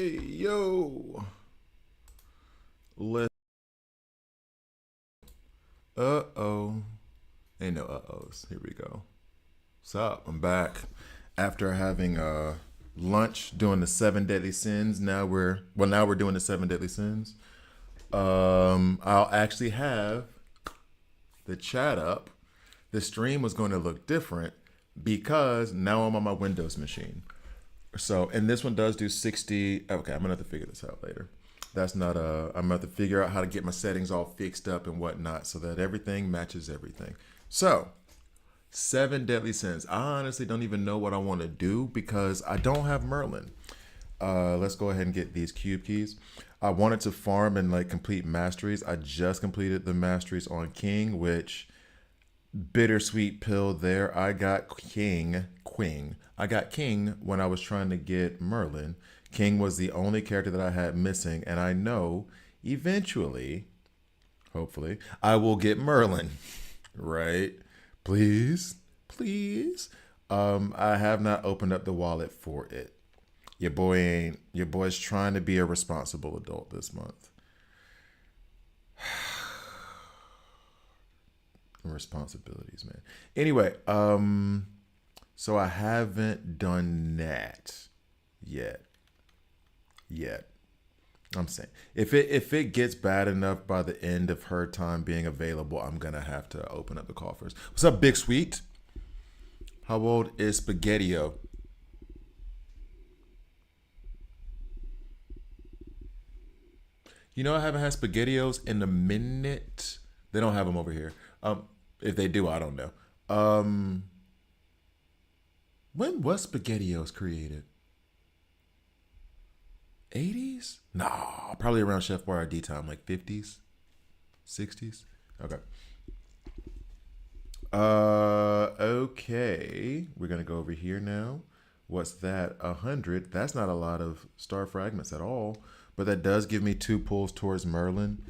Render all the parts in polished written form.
Hey, yo. Let Uh-oh. Ain't no uh-ohs. Here we go. What's up? I'm back. After having lunch doing the seven deadly sins. Now we're doing the seven deadly sins. I'll actually have the chat up. The stream was going to look different because now I'm on my Windows machine. So, and this one does do 60. Okay, I'm gonna have to figure this out later. That's not I'm gonna have to figure out how to get my settings all fixed up and whatnot so that everything matches everything. So, seven deadly sins. I honestly don't even know what I want to do because I don't have Merlin. Let's go ahead and get these cube keys. I wanted to farm and like complete masteries. I just completed the masteries on King, which bittersweet pill there. I got Queen. I got King when I was trying to get Merlin. King was the only character that I had missing, and I know eventually, hopefully, I will get Merlin. Right? Please, please. I have not opened up the wallet for it. Your boy's trying to be a responsible adult this month. Responsibilities, man. Anyway, so I haven't done that yet. Yet. I'm saying if it gets bad enough by the end of her time being available, I'm gonna have to open up the call first. What's up, Big Sweet? How old is Spaghettio? You know, I haven't had Spaghettios in a minute. They don't have them over here. If they do, I don't know. When was Spaghettios created? 80s? Nah, probably around Chef Boyardee time, like 50s, 60s. Okay. Okay. We're gonna go over here now. What's that? 100. That's not a lot of star fragments at all, but that does give me two pulls towards Merlin.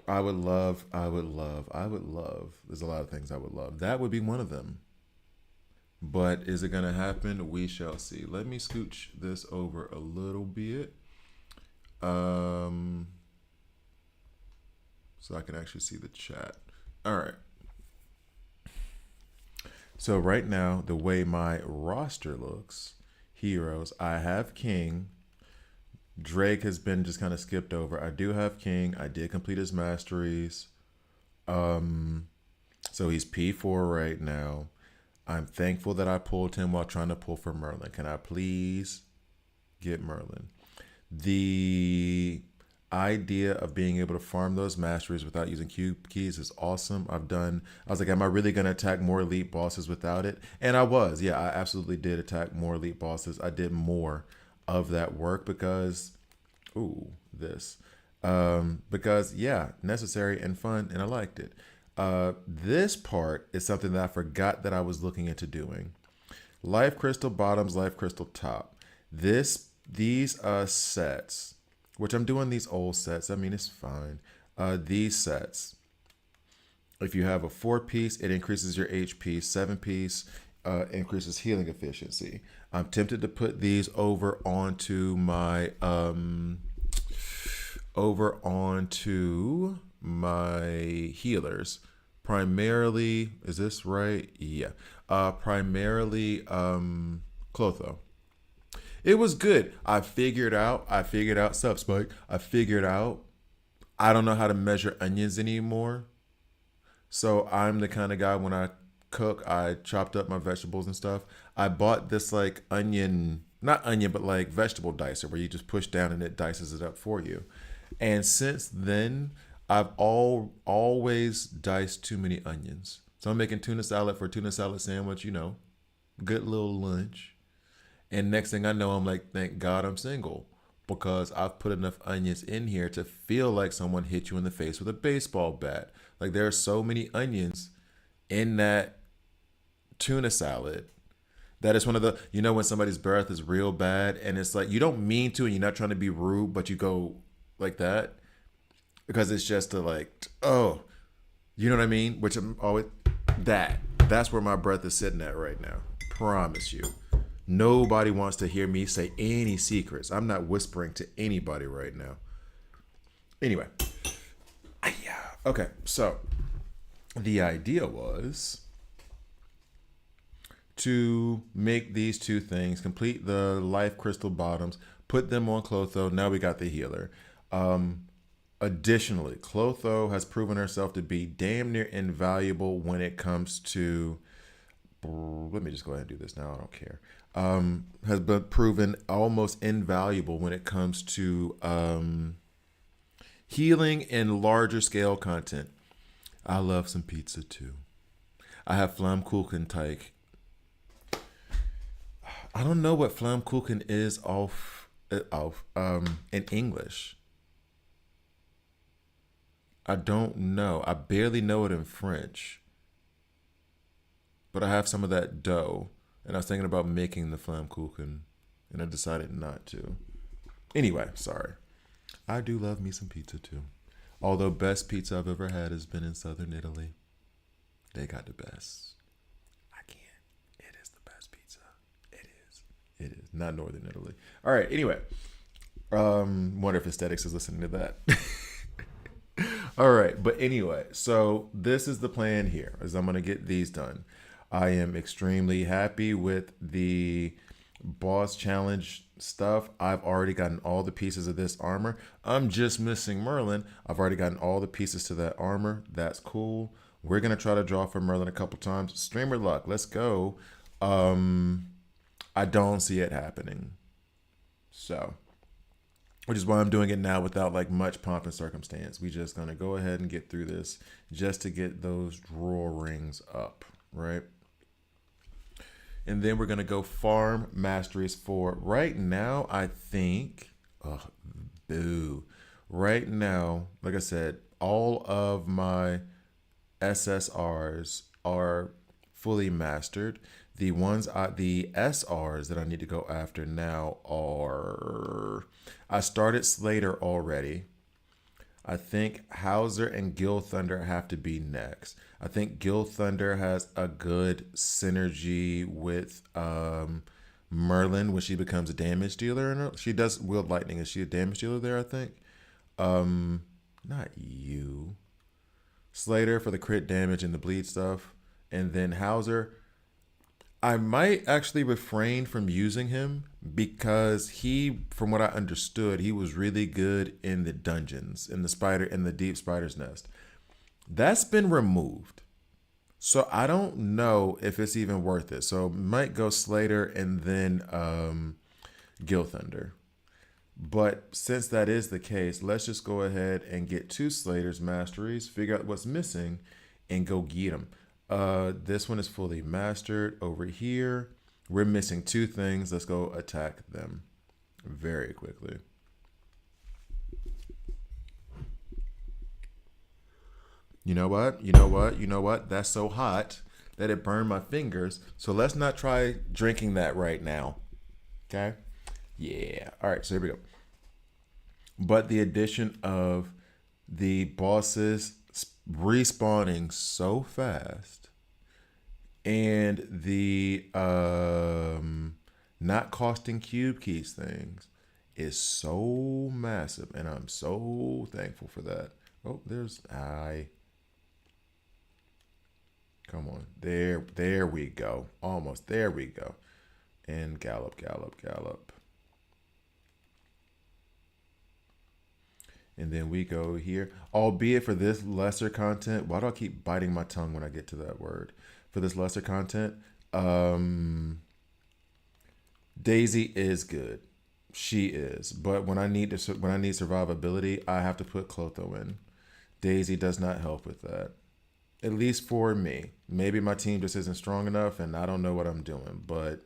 I would love. There's a lot of things I would love. That would be one of them. But is it going to happen? We shall see. Let me scooch this over a little bit. So I can actually see the chat. All right. So right now, the way my roster looks, heroes, I have King. Drake has been just kind of skipped over. I do have King. I did complete his masteries. So he's P4 right now. I'm thankful that I pulled him while trying to pull for Merlin. Can I please get Merlin? The idea of being able to farm those masteries without using cube keys is awesome. I was like, am I really going to attack more elite bosses without it? And I was. Yeah, I absolutely did attack more elite bosses. I did more of that work because, because, yeah, necessary and fun, and I liked it. This part is something that I forgot that I was looking into doing. Life Crystal bottoms, Life Crystal top. These sets, which I'm doing these old sets. I mean, it's fine. These sets, if you have a 4-piece, it increases your HP. 7-piece increases healing efficiency. I'm tempted to put these over onto my healers. Primarily, is this right? Yeah. Primarily Clotho. It was good. I figured out Sup Spike. I don't know how to measure onions anymore. So I'm the kind of guy when I cook, I chopped up my vegetables and stuff. I bought this like not onion, but like vegetable dicer where you just push down and it dices it up for you. And since then, I've always diced too many onions. So I'm making tuna salad for a tuna salad sandwich, good little lunch. And next thing I know, I'm like, thank God I'm single because I've put enough onions in here to feel like someone hit you in the face with a baseball bat. Like there are so many onions in that tuna salad that is one of the, when somebody's breath is real bad and it's like, you don't mean to and you're not trying to be rude, but you go like that because it's just you know what I mean? Which I'm always, that's where my breath is sitting at right now. Promise you. Nobody wants to hear me say any secrets. I'm not whispering to anybody right now. Anyway. Yeah. Okay, so the idea was to make these two things, complete the life crystal bottoms, put them on Clotho. Now we got the healer. Additionally, Clotho has proven herself to be damn near invaluable when it comes to. Let me just go ahead and do this now. I don't care. Has been proven almost invaluable when it comes to healing and larger scale content. I love some pizza too. I have Flammkuchenteig. I don't know what Flammkuchen is in English. I don't know. I barely know it in French. But I have some of that dough, and I was thinking about making the Flammkuchen, and I decided not to. Anyway, sorry. I do love me some pizza too. Although best pizza I've ever had has been in southern Italy. They got the best. I can't. It is the best pizza. It is. It is. Not northern Italy. All right. Anyway. Wonder if aesthetics is listening to that. All right. But anyway, so this is the plan here, is I'm going to get these done. I am extremely happy with the boss challenge stuff. I've already gotten all the pieces of this armor. I'm just missing Merlin. I've already gotten all the pieces to that armor. That's cool. We're going to try to draw for Merlin a couple times. Streamer luck. Let's go. I don't see it happening. So, which is why I'm doing it now without like much pomp and circumstance. We just going to go ahead and get through this just to get those draw rings up, right? And then we're going to go farm Masteries for right now. I think, right now, like I said, all of my SSRs are fully mastered. The SRs that I need to go after now are, I started Slater already. I think Hauser and Gil Thunder have to be next. I think Gil Thunder has a good synergy with Merlin when she becomes a damage dealer. She does wield lightning. Is she a damage dealer there, I think? Not you. Slater for the crit damage and the bleed stuff. And then Hauser. I might actually refrain from using him because he, from what I understood, he was really good in the dungeons, in the deep spider's nest. That's been removed. So I don't know if it's even worth it. So might go Slater and then Gil Thunder. But since that is the case, let's just go ahead and get 2 Slater's masteries, figure out what's missing, and go get them. This one is fully mastered over here. We're missing 2 things. Let's go attack them very quickly. You know what? That's so hot that it burned my fingers. So let's not try drinking that right now. Okay? Yeah. All right, so here we go. But the addition of the bosses respawning so fast and the not costing cube keys things is so massive, and I'm so thankful for that. Oh, there's come on. There we go. Almost. There we go. And gallop. And then we go here, albeit for this lesser content. Why do I keep biting my tongue when I get to that word? For this lesser content, Daisy is good. She is. But when I need survivability, I have to put Clotho in. Daisy does not help with that. At least for me. Maybe my team just isn't strong enough and I don't know what I'm doing. But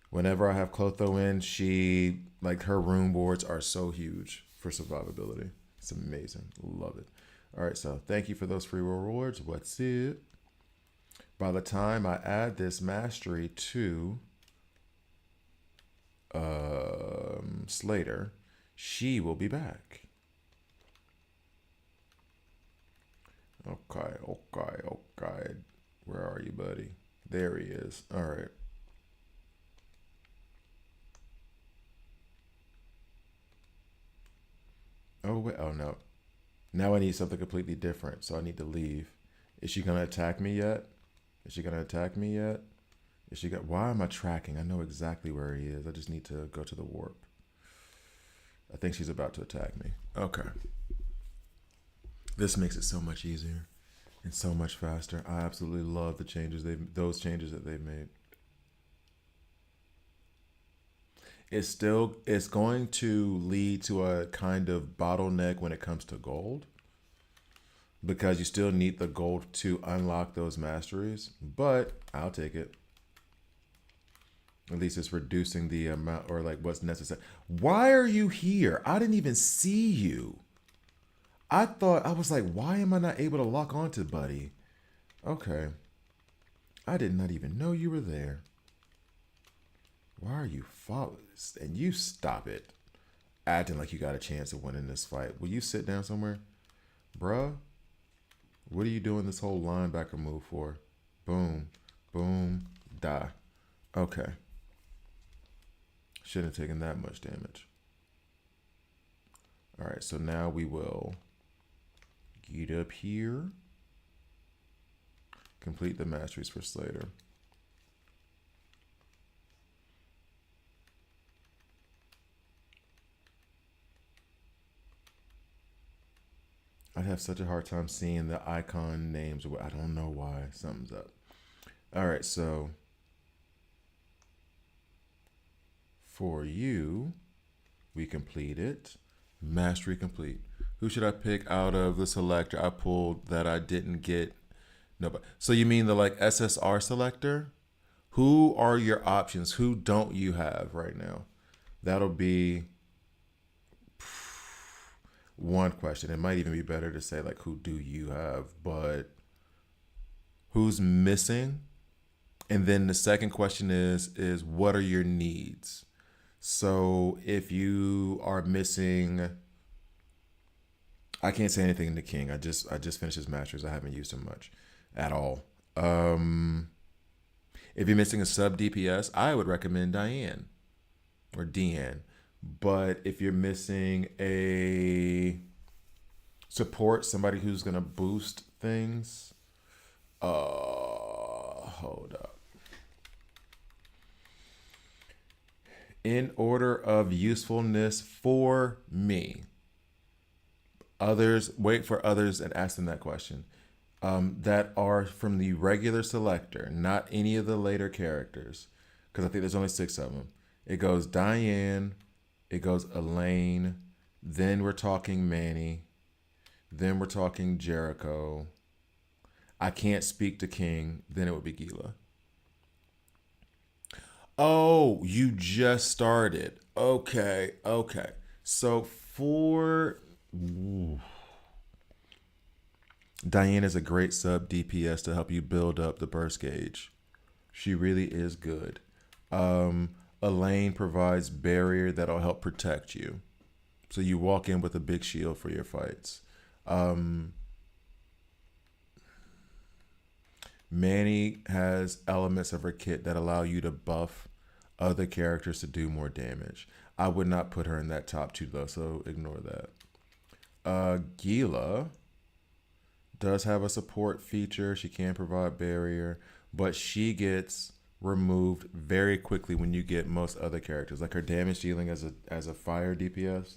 whenever I have Clotho in, she, like, her room boards are so huge for survivability. It's amazing. Love it. All right, so thank you for those free rewards. What's it? By the time I add this mastery to Slater, she will be back. Okay. Where are you, buddy? There he is. All right. wait. Oh no. Now I need something completely different, so I need to leave. Is she gonna attack me yet? Is she gonna attack me yet? Is she got? Why am I tracking? I know exactly where he is. I just need to go to the warp. I think she's about to attack me. Okay. This makes it so much easier and so much faster. I absolutely love the changes those changes that they've made. It's going to lead to a kind of bottleneck when it comes to gold because you still need the gold to unlock those masteries, but I'll take it. At least it's reducing the amount or like what's necessary. Why are you here? I didn't even see you. I was like, why am I not able to lock onto Buddy? Okay. I did not even know you were there. Why are you following? And you stop it. Acting like you got a chance of winning this fight. Will you sit down somewhere? Bruh, what are you doing this whole linebacker move for? Boom, boom, die. Okay. Shouldn't have taken that much damage. All right, so now we will get up here. Complete the masteries for Slater. I'd have such a hard time seeing the icon names. I don't know why. Something's up. All right, so for you, we complete it. Mastery complete. Who should I pick out of the selector I pulled that I didn't get? Nobody. So you mean the like SSR selector? Who are your options? Who don't you have right now? That'll be one question. It might even be better to say like who do you have, but who's missing? And then the second question is what are your needs? So if you are missing, I can't say anything in the king. I just finished his masters. I haven't used him much at all. If you're missing a sub DPS, I would recommend Diane or Deanne. But if you're missing a support, somebody who's gonna boost things, hold up. In order of usefulness for me, others, wait for others and ask them that question. That are from the regular selector, not any of the later characters, because I think there's only 6 of them. It goes Diane, it goes Elaine, then we're talking Manny, then we're talking Jericho. I can't speak to King, then it would be Gila. Oh, you just started. Okay, okay. So for Diane is a great sub DPS to help you build up the burst gauge. She really is good. Elaine provides barrier that'll help protect you. So you walk in with a big shield for your fights. Manny has elements of her kit that allow you to buff other characters to do more damage. I would not put her in that top 2 though, so ignore that. Gila does have a support feature. She can provide barrier, but she gets removed very quickly when you get most other characters. Like her damage dealing as a fire DPS.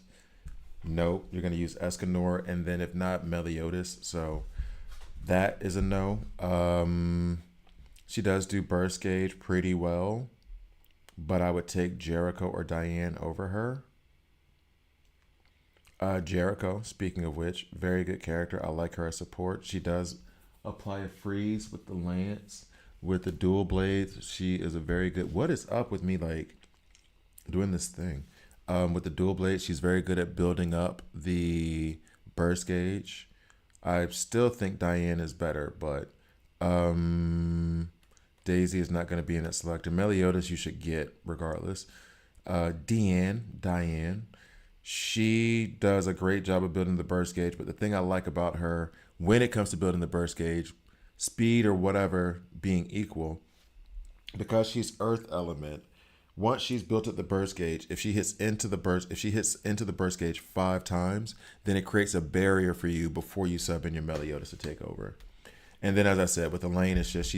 Nope, you're gonna use Escanor, and then if not, Meliodas. So that is a no. She does do burst gauge pretty well, but I would take Jericho or Diane over her. Jericho, speaking of which, very good character. I like her as support. She does apply a freeze with the lance, with the dual blades. She is a very good. What is up with me like doing this thing? With the dual blades, she's very good at building up the burst gauge. I still think Diane is better, but Daisy is not going to be in that selector. Meliodas you should get regardless. Diane, she does a great job of building the burst gauge, but the thing I like about her when it comes to building the burst gauge, speed or whatever being equal, because she's earth element, Once she's built up the burst gauge, if she hits into the burst gauge 5 times, then it creates a barrier for you before you sub in your Meliodas to take over. And then, as I said, with Elaine, it's just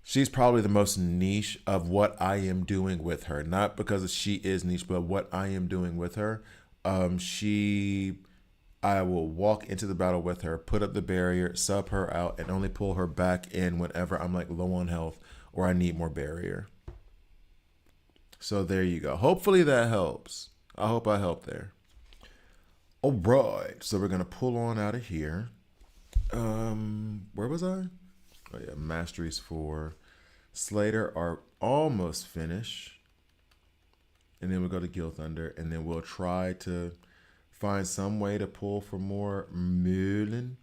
she's probably the most niche of what I am doing with her. Not because she is niche, but what I am doing with her. I will walk into the battle with her, put up the barrier, sub her out, and only pull her back in whenever I'm like low on health or I need more barrier. So there you go. Hopefully that helps. I hope I helped there. All right. So we're going to pull on out of here. Where was I? Oh yeah, Masteries for Slater are almost finished. And then we'll go to Guild Thunder, and then we'll try to find some way to pull for more Merlin.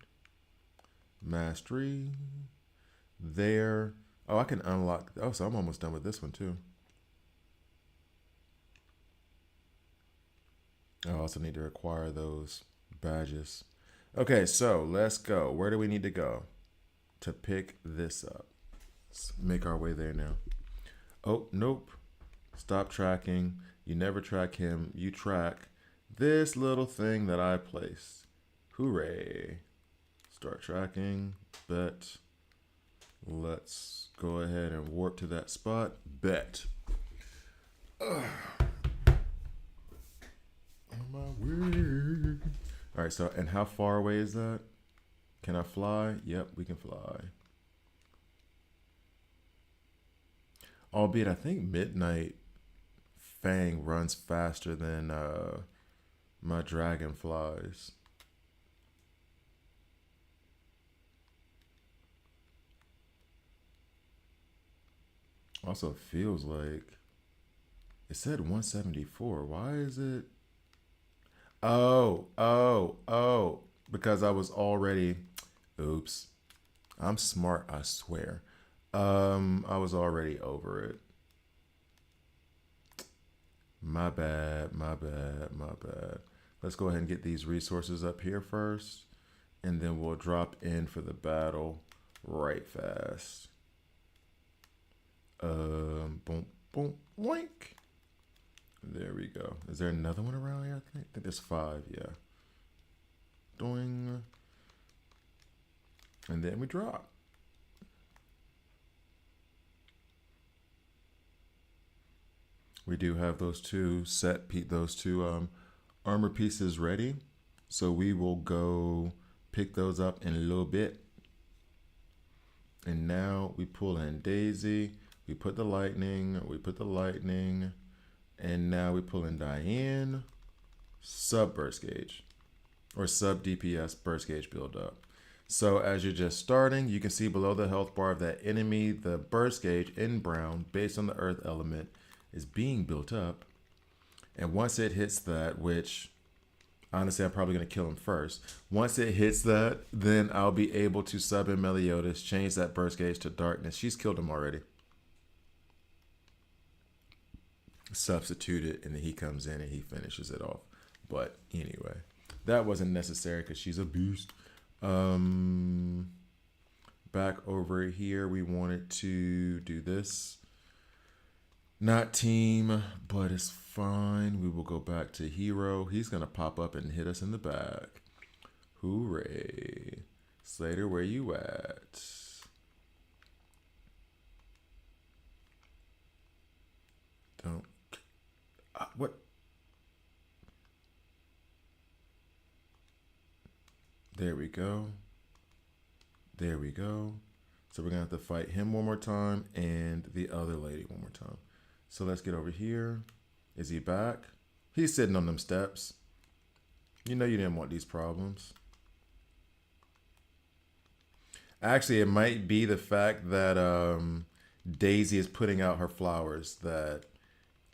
Mastery. There. Oh, I can unlock. Oh, so I'm almost done with this one too. I also need to acquire those badges. Okay, so let's go. Where do we need to go to pick this up? Let's make our way there now. Oh, nope. Stop tracking. You never track him. You track this little thing that I placed. Hooray. Start tracking. Bet. Let's go ahead and warp to that spot. Bet. Ugh. On my way. All right, so, and how far away is that? Can I fly? Yep, we can fly. Albeit, I think Midnight Fang runs faster than my dragonflies. Also, it feels like it said 174. Why is it? Oh. Because I was already. Oops. I'm smart, I swear. I was already over it. My bad. Let's go ahead and get these resources up here first. And then we'll drop in for the battle right fast. Boom, boink. There we go. Is there another one around here? I think there's 5, yeah. Doing. And then we drop. We do have those two armor pieces ready. So we will go pick those up in a little bit. And now we pull in Daisy. We put the lightning. And now we pull in Diane. Sub burst gauge. Or sub DPS burst gauge build up. So as you're just starting, you can see below the health bar of that enemy, the burst gauge in brown, based on the earth element, is being built up. And once it hits that, which honestly, I'm probably going to kill him first. Once it hits that, then I'll be able to sub in Meliodas, change that burst gauge to darkness. She's killed him already. Substitute it, and then he comes in and he finishes it off. But anyway, that wasn't necessary because she's a beast. Back over here, we wanted to do this. Not team, but it's fine. We will go back to hero. He's going to pop up and hit us in the back. Hooray. Slater, where you at? Don't. What? There we go. So we're going to have to fight him one more time and the other lady one more time. So let's get over here. Is he back? He's sitting on them steps. You know you didn't want these problems. Actually, it might be the fact that Daisy is putting out her flowers that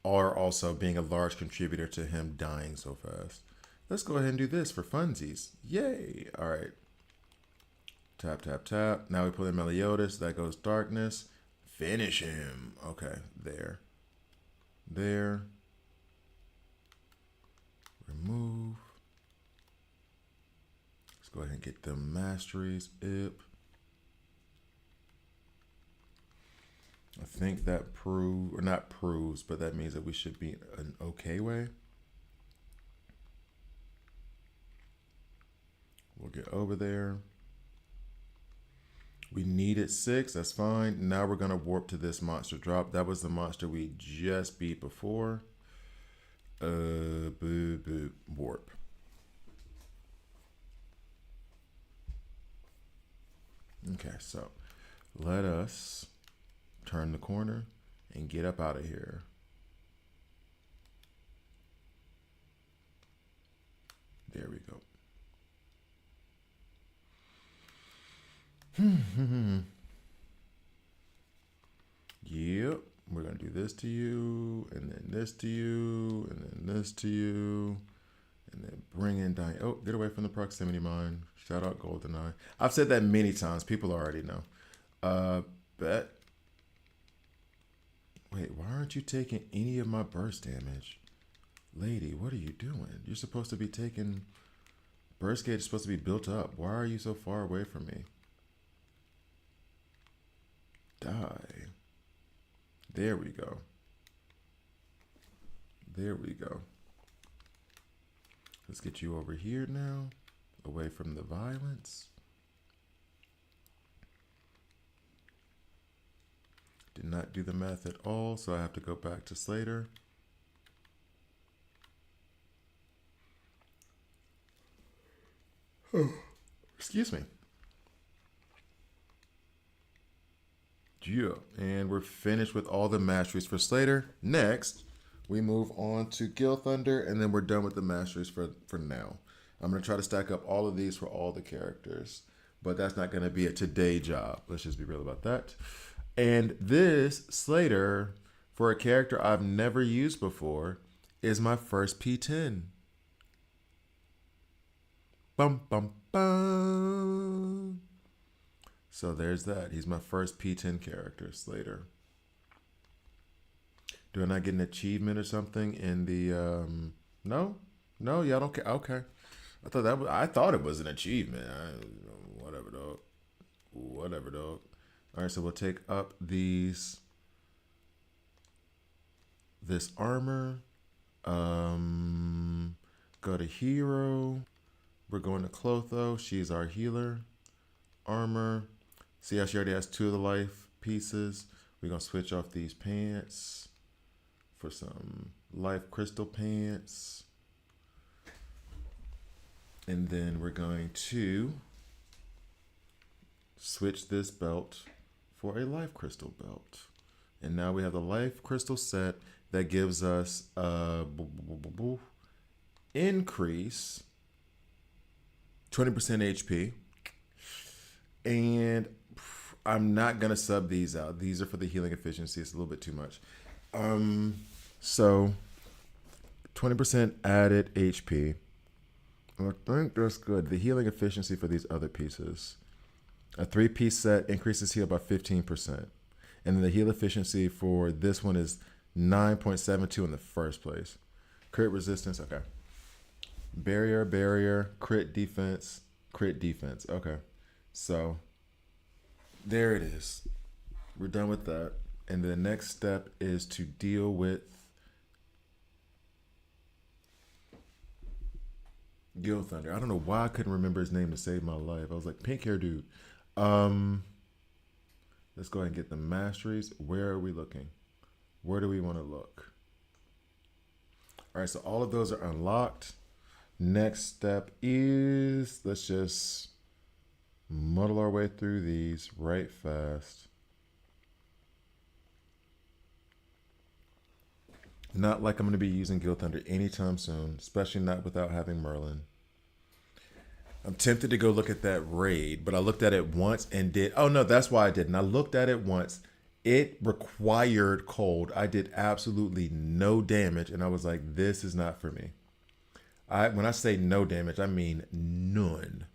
are also being a large contributor to him dying so fast. Let's go ahead and do this for funsies. Yay. All right. Tap. Now we pull in Meliodas. That goes darkness. Finish him. Okay, there. Remove. Let's go ahead and get the masteries up. I think that prove or not proves, but that means that we should be an okay way. We'll get over there. We needed 6. That's fine. Now we're going to warp to this monster drop. That was the monster we just beat before. Warp. Okay, so let us turn the corner and get up out of here. There we go. Yep. We're going to do this to you, and then this to you, and then this to you, and then bring in Diane. Oh, get away from the proximity mine. Shout out GoldenEye. I've said that many times. People already know. Bet. Wait, why aren't you taking any of my burst damage? Lady, what are you doing? You're supposed to be taking... Burst gauge is supposed to be built up. Why are you so far away from me? Die. There we go. There we go. Let's get you over here now, away from the violence. Did not do the math at all, so I have to go back to Slater. Oh, excuse me. Yeah, and we're finished with all the masteries for Slater. Next, we move on to Gil Thunder, and then we're done with the masteries for now. I'm going to try to stack up all of these for all the characters, but that's not going to be a today job. Let's just be real about that. And this Slater, for a character I've never used before, is my first P10. Bum, bum, bum. So there's that. He's my first P10 character, Slater. Do I not get an achievement or something in the no? No, y'all don't care. Okay. I thought it was an achievement. Whatever, dog. Whatever, dog. All right, so we'll take up this armor. Go to hero. We're going to Clotho. She's our healer. Armor. See how she already has 2 of the life pieces. We're going to switch off these pants for some life crystal pants. And then we're going to switch this belt for a life crystal belt. And now we have the life crystal set that gives us a increase 20% HP. And I'm not going to sub these out. These are for the healing efficiency. It's a little bit too much. So 20% added HP. I think that's good. The healing efficiency for these other pieces. A 3-piece set increases heal by 15%. And then the heal efficiency for this one is 9.72 in the first place. Crit resistance, okay. Barrier, crit defense. Okay. So there it is. We're done with that. And the next step is to deal with Gil Thunder. I don't know why I couldn't remember his name to save my life. I was like, pink hair dude. Let's go ahead and get the masteries. Where are we looking? Where do we want to look? All right, so all of those are unlocked. Next step is, let's just muddle our way through these right fast. Not like I'm going to be using Gil Thunder anytime soon, especially not without having Merlin. I'm tempted to go look at that raid, but I looked at it once and did... Oh, no, that's why I didn't. I looked at it once. It required cold. I did absolutely no damage, and I was like, this is not for me. When I say no damage, I mean none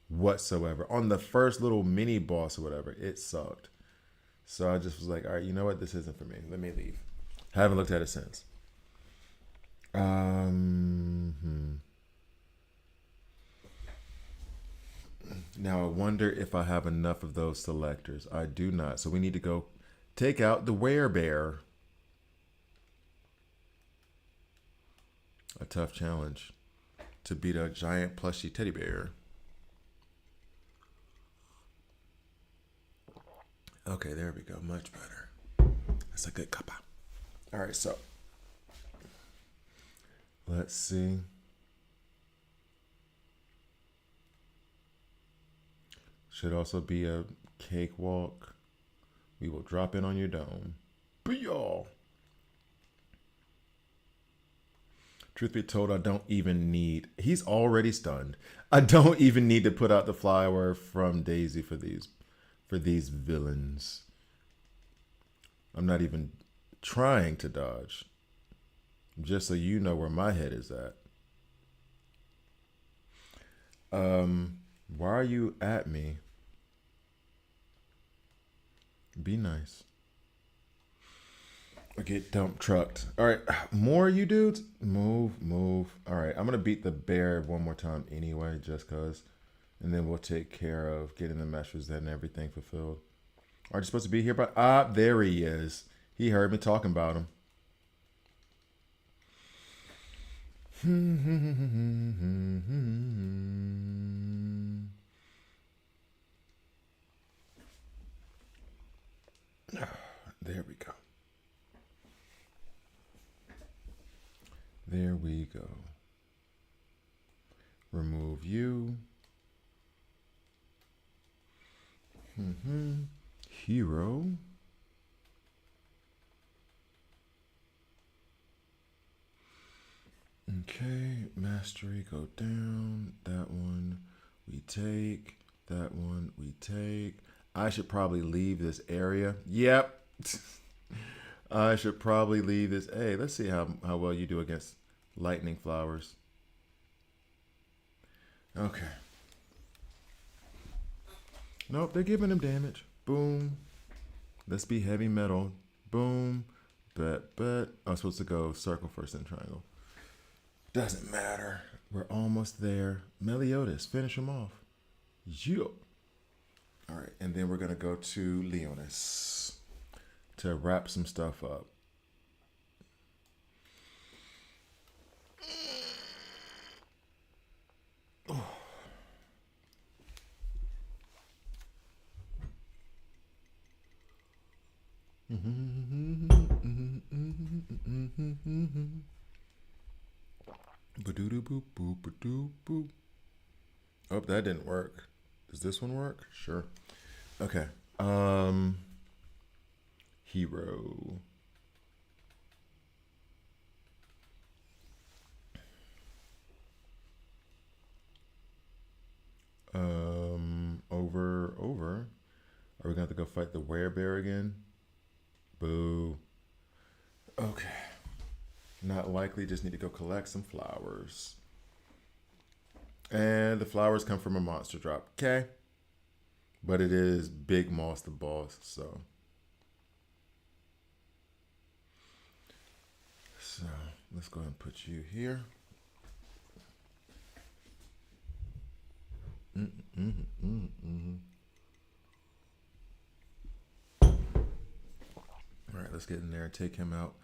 whatsoever. On the first little mini boss or whatever, it sucked. So I just was like, all right, you know what? This isn't for me. Let me leave. Haven't looked at it since. Now I wonder if I have enough of those selectors. I do not. So we need to go Take out the werebear. A tough challenge to beat a giant plushy teddy bear. Okay, there we go. Much better. That's a good cuppa. All right, so let's see. Should also be a cakewalk. We will drop in on your dome. But y'all. Truth be told, I don't even need. He's already stunned. I don't even need to put out the flower from Daisy for these villains. I'm not even trying to dodge. Just so you know where my head is at. Why are you at me? Be nice. I get dump trucked. All right, more you dudes. Move. All right, I'm gonna beat the bear one more time anyway, just cause, and then we'll take care of getting the Masteries and everything fulfilled. Aren't you supposed to be here? But there he is. He heard me talking about him. There we go. There we go. Remove you. Hero. Okay, mastery, go down. That one we take. That one we take. I should probably leave this area. Yep. I should probably leave this. Hey, let's see how well you do against lightning flowers. Okay. Nope, they're giving him damage. Boom. Let's be heavy metal. Boom. Bet. I'm supposed to go circle first and triangle. Doesn't matter. We're almost there. Meliodas, finish him off. Yo. All right, and then we're going to go to Leonis to wrap some stuff up. Oh, that didn't work. Does this one work? Sure. Okay. Hero. Over. Are we gonna have to go fight the werebear again? Boo. Okay. Not likely, just need to go collect some flowers. And the flowers come from a monster drop. Okay. But it is Big Moss the boss, so. So, let's go ahead and put you here. All right, let's get in there and take him out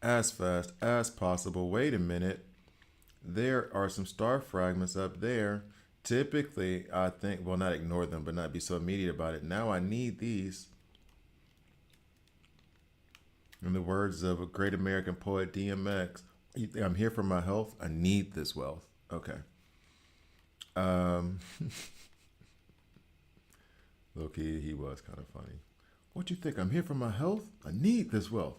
as fast as possible. Wait a minute. There are some star fragments up there. Typically, I think, well, not ignore them, but not be so immediate about it. Now I need these. In the words of a great American poet, DMX, I'm here for my health. I need this wealth. Okay. Low-key, he was kind of funny. What you think? I'm here for my health? I need this wealth.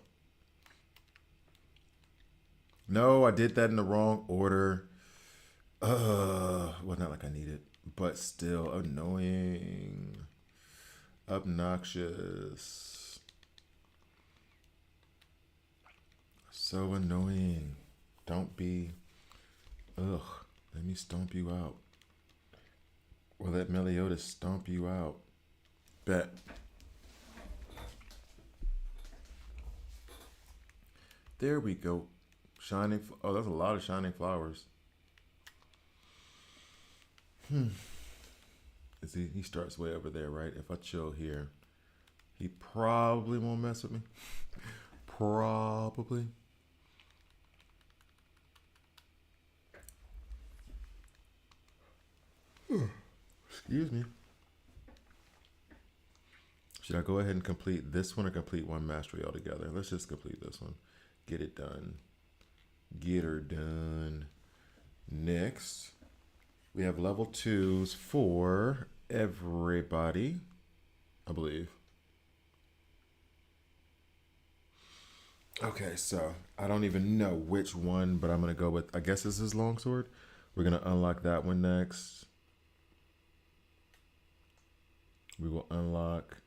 No, I did that in the wrong order. Well, not like I need it, but still annoying. Obnoxious. So annoying. Don't be. Ugh. Let me stomp you out. Or let Meliodas stomp you out. Bet. There we go. Shining. Oh, that's a lot of shining flowers. He starts way over there, right? If I chill here, He probably won't mess with me. Probably. Excuse me. Should I go ahead and complete this one or complete one mastery altogether? Let's just complete this one. Get it done. Get her done. Next, we have level 2s for everybody, I believe. Okay, so I don't even know which one, but I'm going to go with, I guess this is longsword. We're going to unlock that one next. We will unlock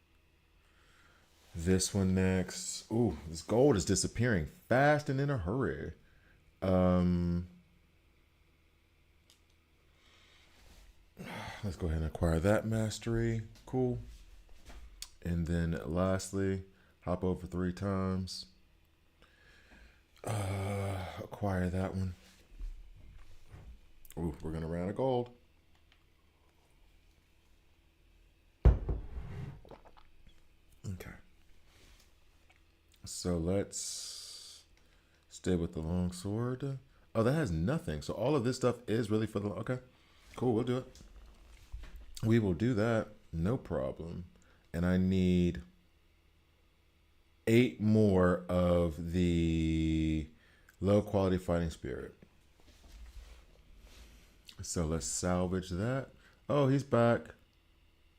this one next. Ooh, this gold is disappearing fast and in a hurry. Let's go ahead and acquire that mastery. Cool. And then lastly, hop over 3 times. Acquire that one. Ooh, we're gonna run out of gold. Okay. So let's stay with the long sword. Oh, that has nothing. So all of this stuff is really for the. Okay. Cool. We'll do it. We will do that. No problem. And I need 8 more of the low quality fighting spirit. So let's salvage that. Oh, he's back.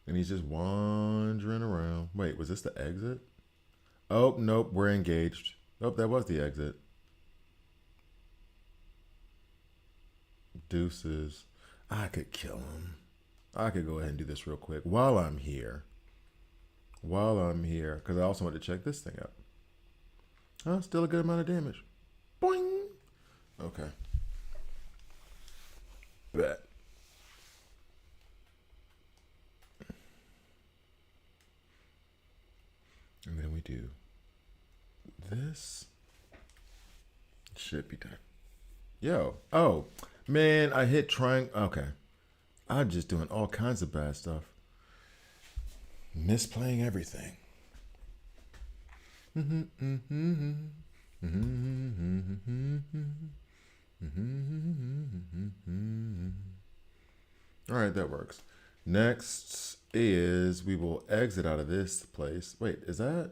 And he's just wandering around. Wait, was this the exit? Oh, nope, we're engaged. Nope, that was the exit. Deuces. I could kill him. I could go ahead and do this real quick while I'm here. Because I also want to check this thing out. Oh, still a good amount of damage. Boing. Okay. Bet. And then we do this. Should be done. Yo. Oh, man, I hit triangle. Okay. I'm just doing all kinds of bad stuff. Misplaying everything. All right, that works. Next is we will exit out of this place. Wait, is that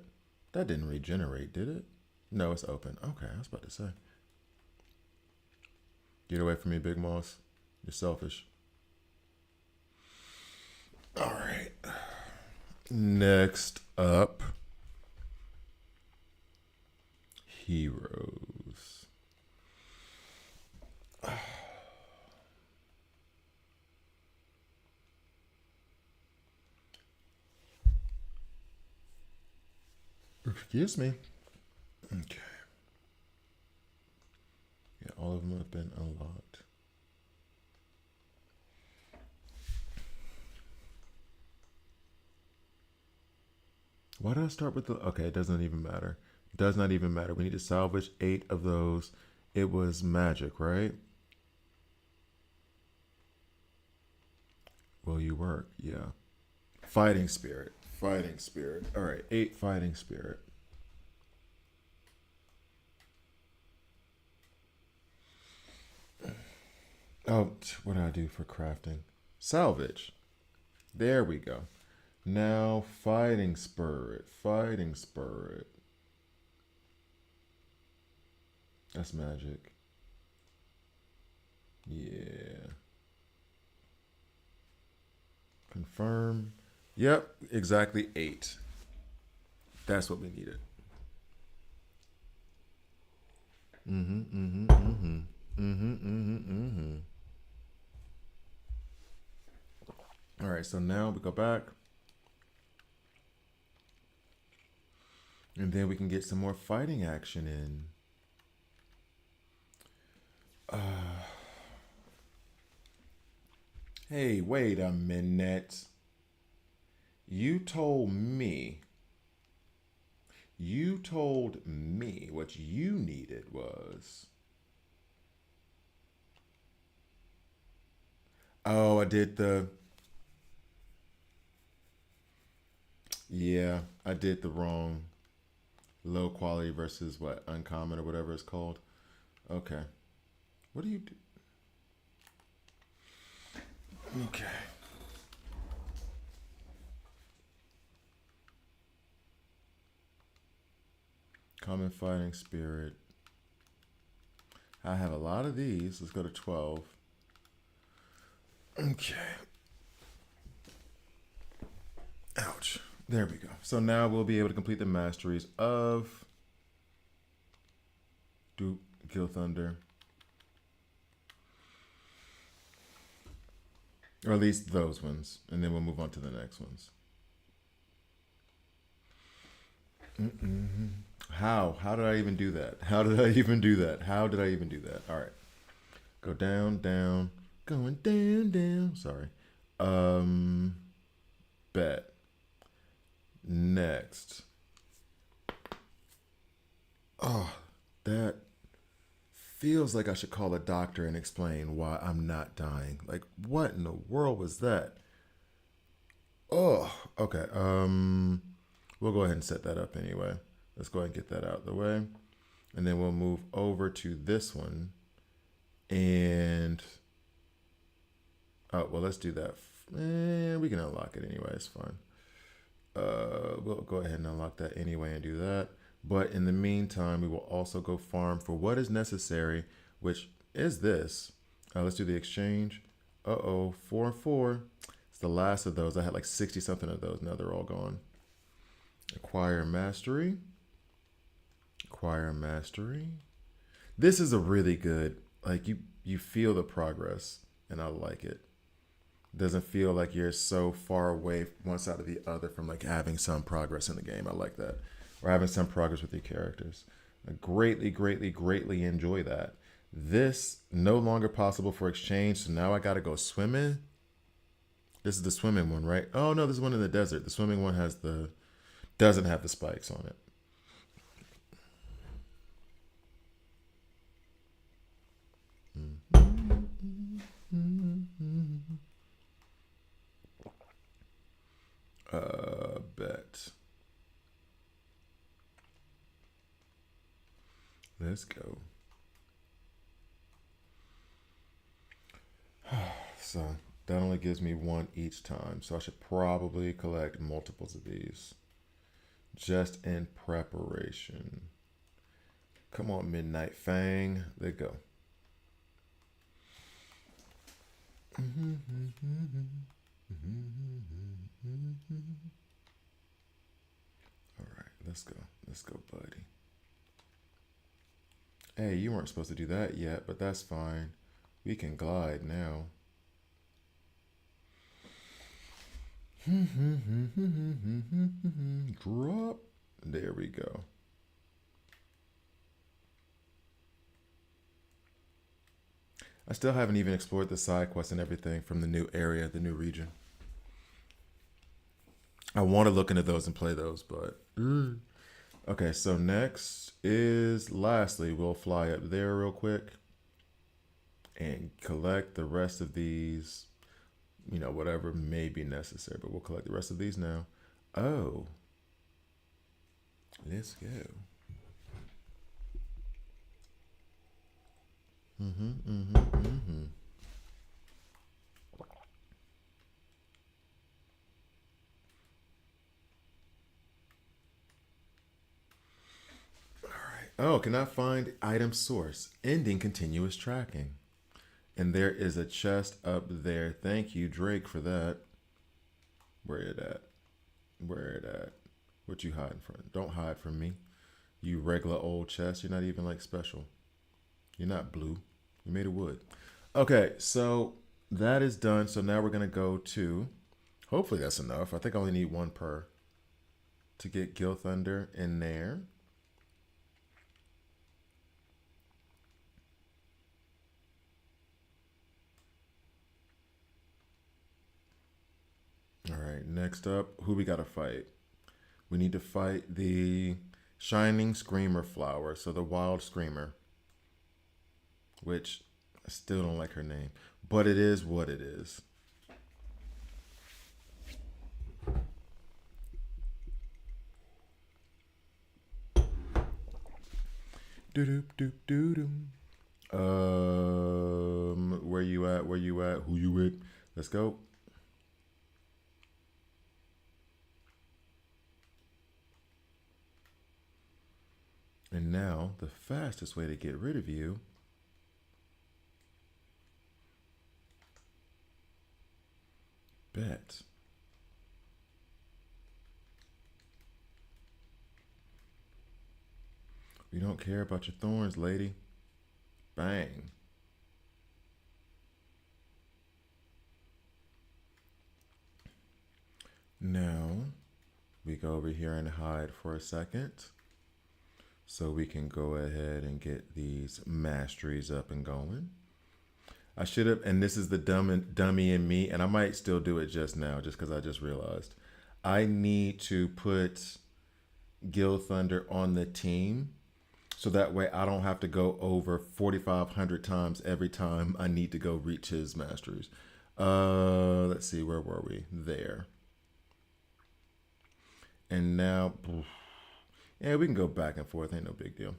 didn't regenerate, did it? No, it's open. Okay, I was about to say. Get away from me, Big Moss. You're selfish. All right. Next up, heroes. Excuse me. Okay. Yeah, all of them have been unlocked. Why did I start with the... Okay, it doesn't even matter. It does not even matter. We need to salvage 8 of those. It was magic, right? Will you work? Yeah. Fighting spirit. Fighting spirit. All right, 8 fighting spirit. Oh, what do I do for crafting? Salvage. There we go. Now, fighting spirit. Fighting spirit. That's magic. Yeah. Confirm. Yep, exactly 8. That's what we needed. All right, so now we go back. And then we can get some more fighting action in. Hey, wait a minute. You told me what you needed was... Oh, I did the... Yeah, I did the wrong low quality versus what uncommon or whatever it's called. Okay. What do you do? Okay. Common fighting spirit. I have a lot of these. Let's go to 12. Okay. Ouch. There we go. So now we'll be able to complete the masteries of Duke, Gil Thunder. Or at least those ones. And then we'll move on to the next ones. How? How did I even do that? How did I even do that? How did I even do that? All right. Go down, down. Going down, down. Sorry. Bet. Next. Oh, that feels like I should call a doctor and explain why I'm not dying. Like, what in the world was that? Oh, okay. We'll go ahead and set that up anyway. Let's go ahead and get that out of the way. And then we'll move over to this one. And, oh, well, let's do that. We can unlock it anyway. It's fine. We'll go ahead and unlock that anyway and do that. But in the meantime, we will also go farm for what is necessary, which is this. Let's do the exchange. 4 and 4. It's the last of those. I had like 60 something of those. Now they're all gone. Acquire mastery. Acquire mastery. This is a really good, like you feel the progress, and I like it. Doesn't feel like you're so far away one side or the other from like having some progress in the game. I like that. Or having some progress with your characters. I greatly enjoy that. This no longer possible for exchange, so now I gotta go swimming. This is the swimming one, right? Oh no, this is one in the desert. The swimming one doesn't have the spikes on it. Bet. Let's go. So that only gives me one each time. So I should probably collect multiples of these. Just in preparation. Come on, Midnight Fang. There you go. All right, let's go. Let's go, buddy. Hey, you weren't supposed to do that yet, but that's fine. We can glide now. Drop. There we go. I still haven't even explored the side quests and everything from the new area, the new region. I want to look into those and play those, but okay. So next is lastly, we'll fly up there real quick and collect the rest of these. You know, whatever may be necessary, but we'll collect the rest of these now. Oh, let's go. Oh, can I find item source? Ending continuous tracking. And there is a chest up there. Thank you, Drake, for that. Where it at? Where it at? What you hiding from? Don't hide from me. You regular old chest. You're not even like special. You're not blue. You made of wood. Okay, so that is done. So now we're gonna go to. Hopefully that's enough. I think I only need one per to get Gil Thunder in there. All right, next up, who we gotta fight? We need to fight the Shining Screamer Flower, so the Wild Screamer, which I still don't like her name, but it is what it is. Do do do do do. Where you at? Where you at? Who you with? Let's go. And now the fastest way to get rid of you. Bet. We don't care about your thorns, lady. Bang. Now we go over here and hide for a second. So we can go ahead and get these masteries up and going. I should have, and this is the dummy in me, and I might still do it just now, just because I just realized. I need to put Gil Thunder on the team, so that way I don't have to go over 4,500 times every time I need to go reach his masteries. Let's see, where were we? There. And now, yeah, we can go back and forth. Ain't no big deal.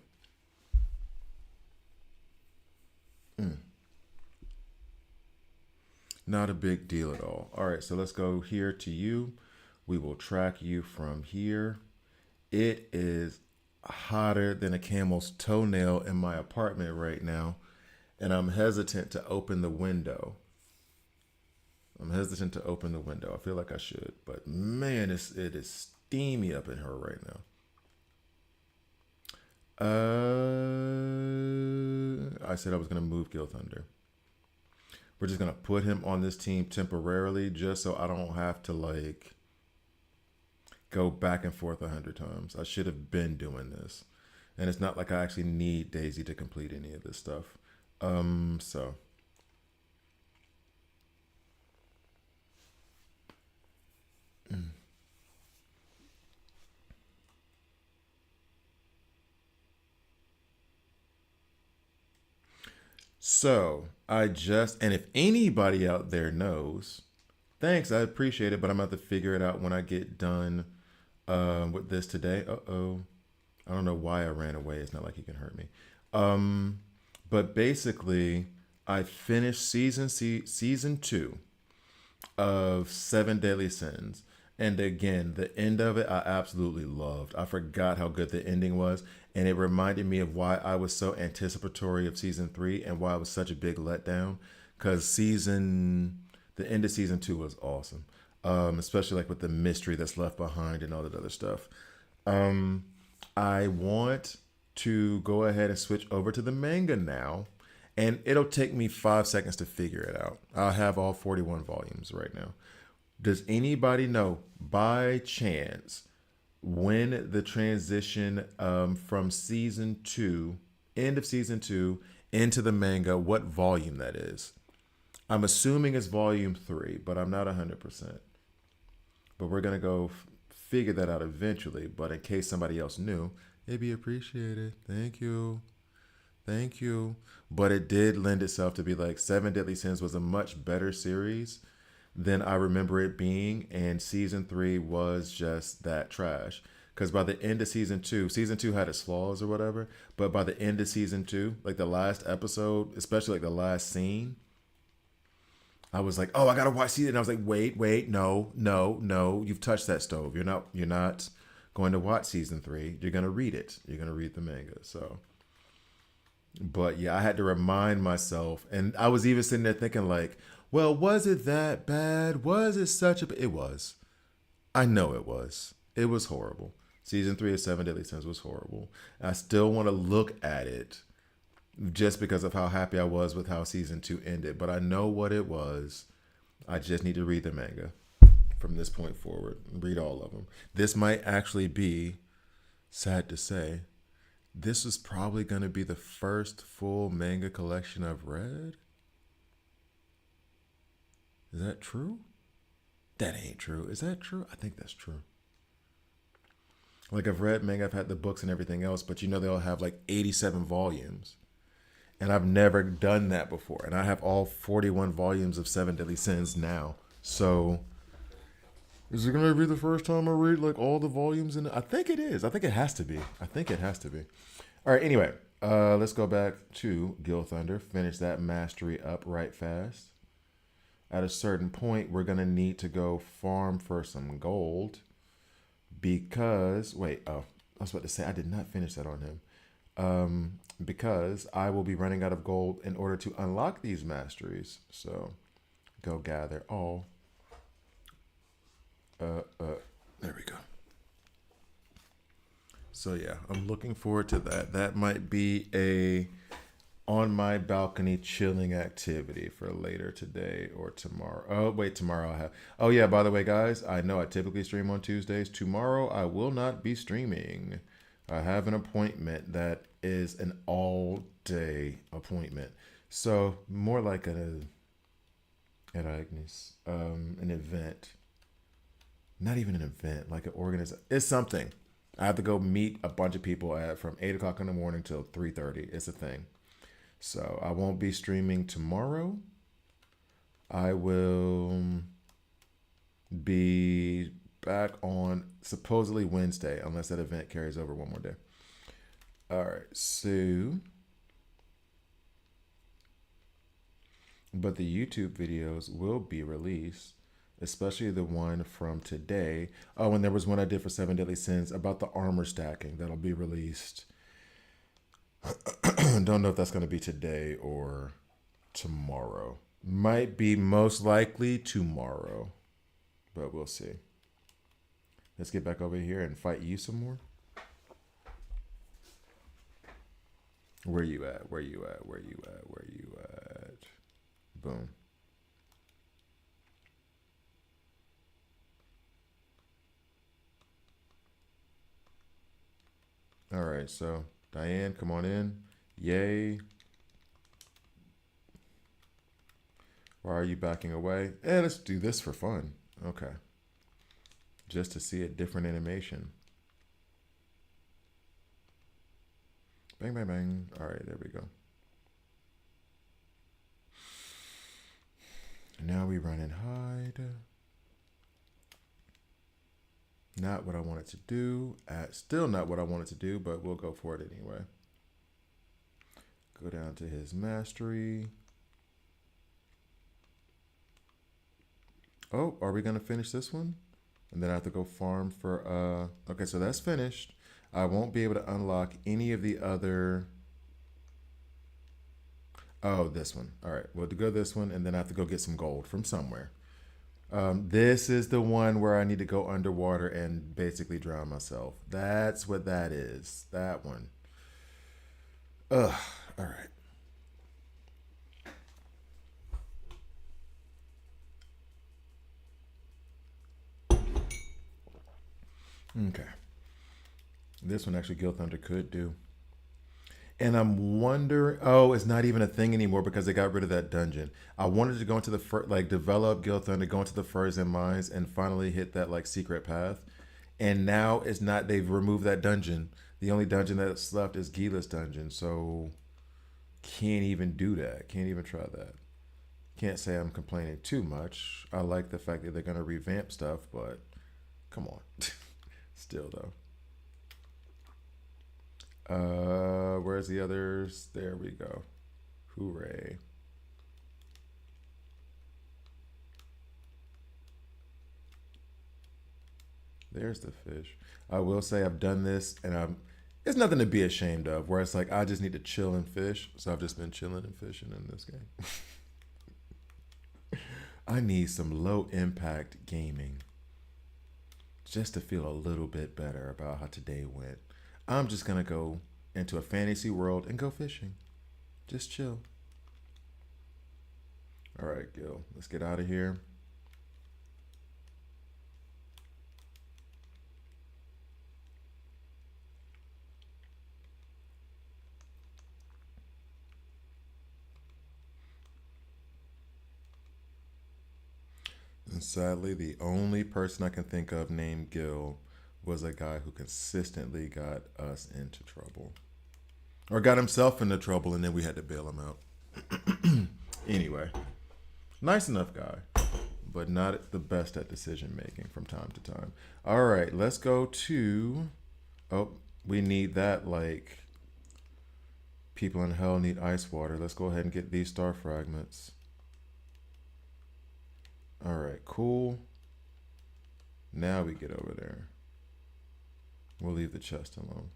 Not a big deal at all. All right, so let's go here to you. We will track you from here. It is hotter than a camel's toenail in my apartment right now, and I'm hesitant to open the window. I feel like I should, but man, it is steamy up in here right now. I said I was gonna move Gil Thunder. We're just gonna put him on this team temporarily, just so I don't have to like go back and forth 100 times. I should have been doing this, and it's not like I actually need Daisy to complete any of this stuff. So. So I just, and if anybody out there knows, thanks, I appreciate it, but I'm about to figure it out when I get done with this today. Uh-oh. I don't know why I ran away. It's not like he can hurt me. Um, but basically, I finished season 2 of Seven Deadly Sins. And again, the end of it, I absolutely loved. I forgot how good the ending was. And it reminded me of why I was so anticipatory of season 3 and why it was such a big letdown. Because the end of season 2 was awesome. Especially like with the mystery that's left behind and all that other stuff. I want to go ahead and switch over to the manga now. And it'll take me 5 seconds to figure it out. I'll have all 41 volumes right now. Does anybody know by chance when the transition from season 2, end of season 2, into the manga, what volume that is? I'm assuming it's volume 3, but I'm not 100%. But we're going to go figure that out eventually. But in case somebody else knew, it'd be appreciated. Thank you. Thank you. But it did lend itself to be like Seven Deadly Sins was a much better series than I remember it being, and season 3 was just that trash. Because by the end of season two had its flaws or whatever, but by the end of season 2, like the last episode, especially like the last scene, I was like, oh, I gotta watch season. And I was like, wait, no, you've touched that stove. You're not going to watch season 3. You're gonna read it. You're gonna read the manga. So. But yeah, I had to remind myself, and I was even sitting there thinking like, well, was it that bad? Was it such a? It was. I know it was. It was horrible. Season 3 of Seven Deadly Sins was horrible. I still want to look at it just because of how happy I was with how season 2 ended. But I know what it was. I just need to read the manga from this point forward. Read all of them. This might actually be, sad to say, this is probably going to be the first full manga collection I've read. Is that true? That ain't true. Is that true? I think that's true. Like I've read manga, I've had the books and everything else, but they all have like 87 volumes. And I've never done that before. And I have all 41 volumes of Seven Deadly Sins now. So is it going to be the first time I read like all the volumes in it? I think it is. I think it has to be. All right, anyway. Let's go back to Gil Thunder. Finish that mastery up right fast. At a certain point, we're gonna need to go farm for some gold because wait, oh, I was about to say I did not finish that on him. Because I will be running out of gold in order to unlock these masteries. So go gather all. There we go. So yeah, I'm looking forward to that. That might be a on my balcony chilling activity for later today or tomorrow. Oh wait, tomorrow I'll have. Oh yeah, by the way, guys, I know I typically stream on Tuesdays. Tomorrow I will not be streaming. I have an appointment that is an all day appointment. So more like at Agnes, an event. Not even an event, like an organization. It's something. I have to go meet a bunch of people at from 8 o'clock in the morning till 3:30. It's a thing. So I won't be streaming tomorrow. I will be back on supposedly Wednesday, unless that event carries over one more day. All right, so but the YouTube videos will be released, especially the one from today. Oh, and there was one I did for Seven Deadly Sins about the armor stacking that'll be released. Don't know if that's going to be today or tomorrow. Might be most likely tomorrow, but we'll see. Let's get back over here and fight you some more. Where you at? Where you at? Where you at? Where you at? Boom. All right, so Diane, come on in. Yay. Why are you backing away? Let's do this for fun. Okay. Just to see a different animation. Bang, bang, bang. All right, there we go. Now we run and hide. Not what I wanted to do. Still not what I wanted to do, but we'll go for it anyway. Go down to his mastery. Oh, are we going to finish this one? And then I have to go farm for, okay, so that's finished. I won't be able to unlock any of the other, oh, this one. All right, well, to go this one, and then I have to go get some gold from somewhere. This is the one where I need to go underwater and basically drown myself. That's what that is. That one. Ugh. All right. Okay. This one actually Gil Thunder could do. And I'm wondering, oh, it's not even a thing anymore because they got rid of that dungeon. I wanted to go into the like develop Gil Thunder, go into the Furs and Mines, and finally hit that like secret path. And now it's not. They've removed that dungeon. The only dungeon that's left is Gila's dungeon. So can't even do that. Can't even try that. Can't say I'm complaining too much. I like the fact that they're gonna revamp stuff, but come on. Still though. Where's the others? There we go. Hooray. There's the fish. I will say I've done this and it's nothing to be ashamed of, where it's like I just need to chill and fish. So I've just been chilling and fishing in this game. I need some low impact gaming just to feel a little bit better about how today went. I'm just gonna go into a fantasy world and go fishing. Just chill. All right, Gil, let's get out of here. And sadly, the only person I can think of named Gil was a guy who consistently got us into trouble. Or got himself into trouble and then we had to bail him out. Anyway, nice enough guy, but not the best at decision making from time to time. All right, let's go to. Oh, we need that like People in hell need ice water. Let's go ahead and get these star fragments. All right, cool. Now we get over there. We'll leave the chest alone.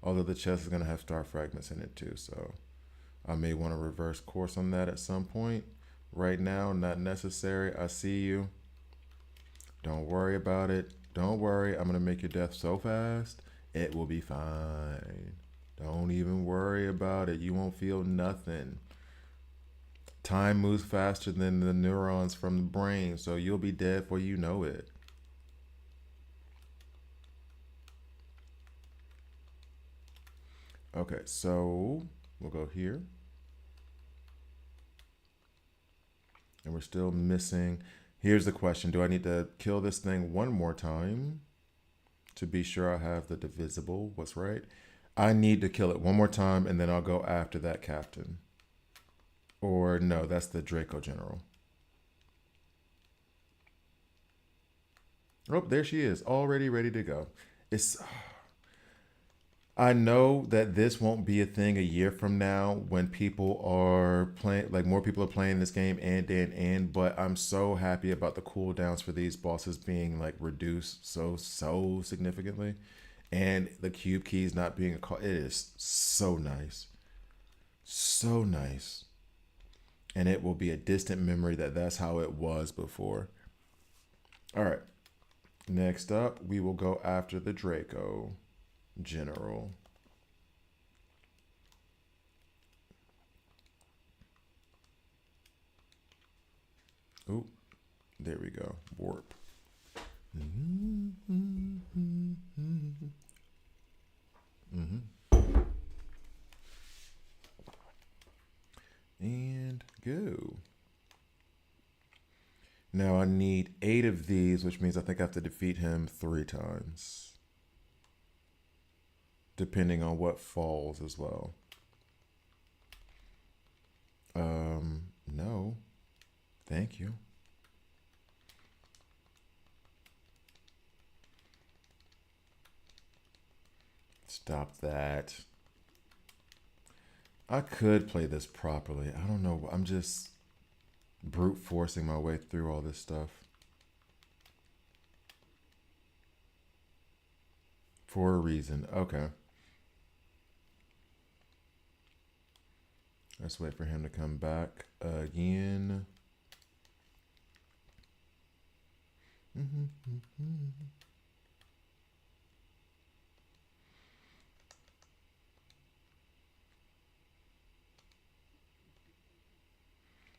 Although the chest is going to have star fragments in it too, so I may want to reverse course on that at some point. Right now, not necessary. I see you. Don't worry about it. Don't worry. I'm going to make your death so fast, it will be fine. Don't even worry about it. You won't feel nothing. Time moves faster than the neurons from the brain, so you'll be dead before you know it. Okay, so we'll go here. And we're still missing. Here's the question. Do I need to kill this thing one more time to be sure I have the divisible? What's right? I need to kill it one more time, and then I'll go after that captain. Or no, that's the Draco General. Oh, there she is, already ready to go. I know that this won't be a thing a year from now when people are playing, like more people are playing this game and day and end, but I'm so happy about the cooldowns for these bosses being like reduced so significantly. And the cube keys not being a call. It is so nice. So nice. And it will be a distant memory that that's how it was before. All right. Next up, we will go after the Draco General. Oop, there we go. Warp. And go. Now I need 8 of these, which means I think I have to defeat him 3 times. Depending on what falls as well. No. Thank you. Stop that. I could play this properly. I don't know. I'm just brute forcing my way through all this stuff. For a reason. Okay. Let's wait for him to come back again.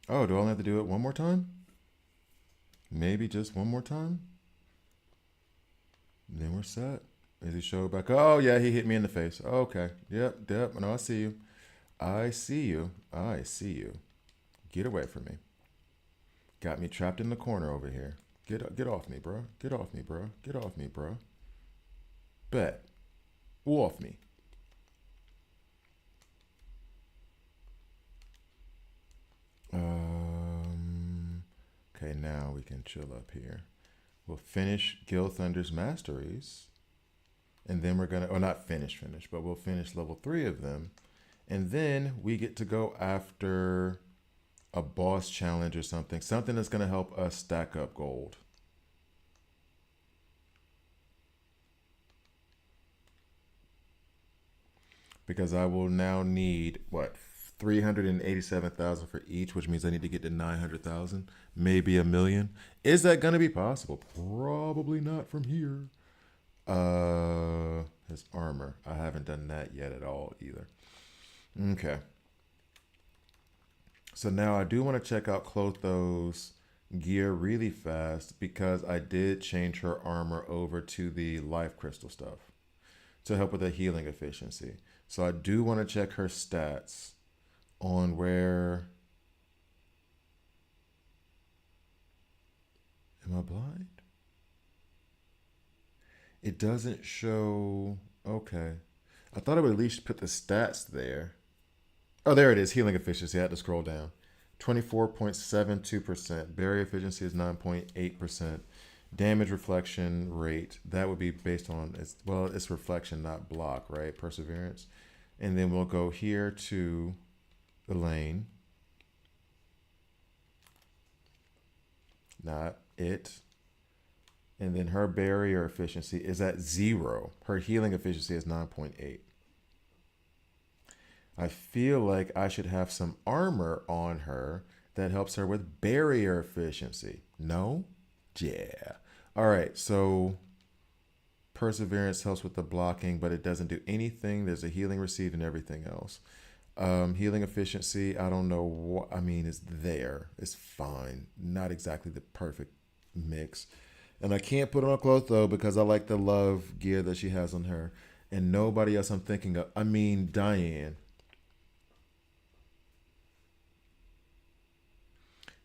Oh, do I only have to do it one more time? Maybe just one more time? Then we're set. Is he show back? Oh, yeah, he hit me in the face. Okay. Yep. No, I see you. I see you. I see you. Get away from me. Got me trapped in the corner over here. Get off me, bro. Get off me, bro. Get off me, bro. Bet. Off me. Okay, now we can chill up here. We'll finish Gil Thunder's Masteries. And then we're going to, or not finish, but we'll finish level 3 of them. And then we get to go after a boss challenge or something. Something that's going to help us stack up gold. Because I will now need, what, 387,000 for each, which means I need to get to 900,000, maybe a million. Is that going to be possible? Probably not from here. His armor. I haven't done that yet at all either. Okay. So now I do want to check out Clotho's gear really fast because I did change her armor over to the life crystal stuff to help with the healing efficiency. So I do want to check her stats on where... Am I blind? It doesn't show... Okay. I thought I would at least put the stats there. Oh, there it is. Healing efficiency. I had to scroll down. 24.72%. Barrier efficiency is 9.8%. Damage reflection rate. That would be based on... It's reflection, not block, right? Perseverance. And then we'll go here to Elaine. Not it. And then her barrier efficiency is at 0. Her healing efficiency is 9.8. I feel like I should have some armor on her that helps her with barrier efficiency. No? Yeah. All right, so perseverance helps with the blocking, but it doesn't do anything. There's a healing received and everything else. Healing efficiency, I don't know what, I mean, it's there. It's fine. Not exactly the perfect mix. And I can't put on a cloth though because I like the love gear that she has on her. And nobody else I'm thinking of. I mean, Diane.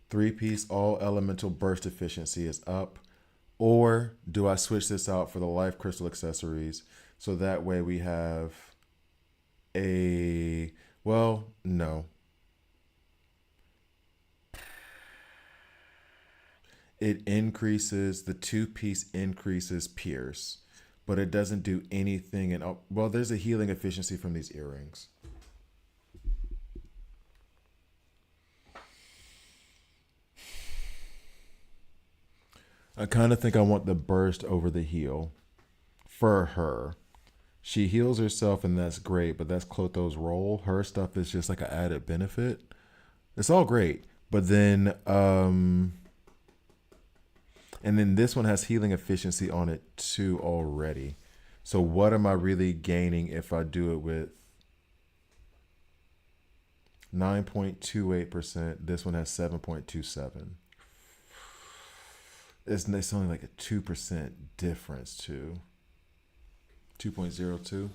3-piece all elemental burst efficiency is up. Or do I switch this out for the life crystal accessories so that way we have a, well, no. It increases, the 2-piece increases pierce, but it doesn't do anything. And well, there's a healing efficiency from these earrings. I kind of think I want the burst over the heal for her. She heals herself and that's great, but that's Clotho's role. Her stuff is just like an added benefit. It's all great. But then and then this one has healing efficiency on it too already. So what am I really gaining if I do it with 9.28%? This one has 7.27. It's only like a 2% difference too. 2.02.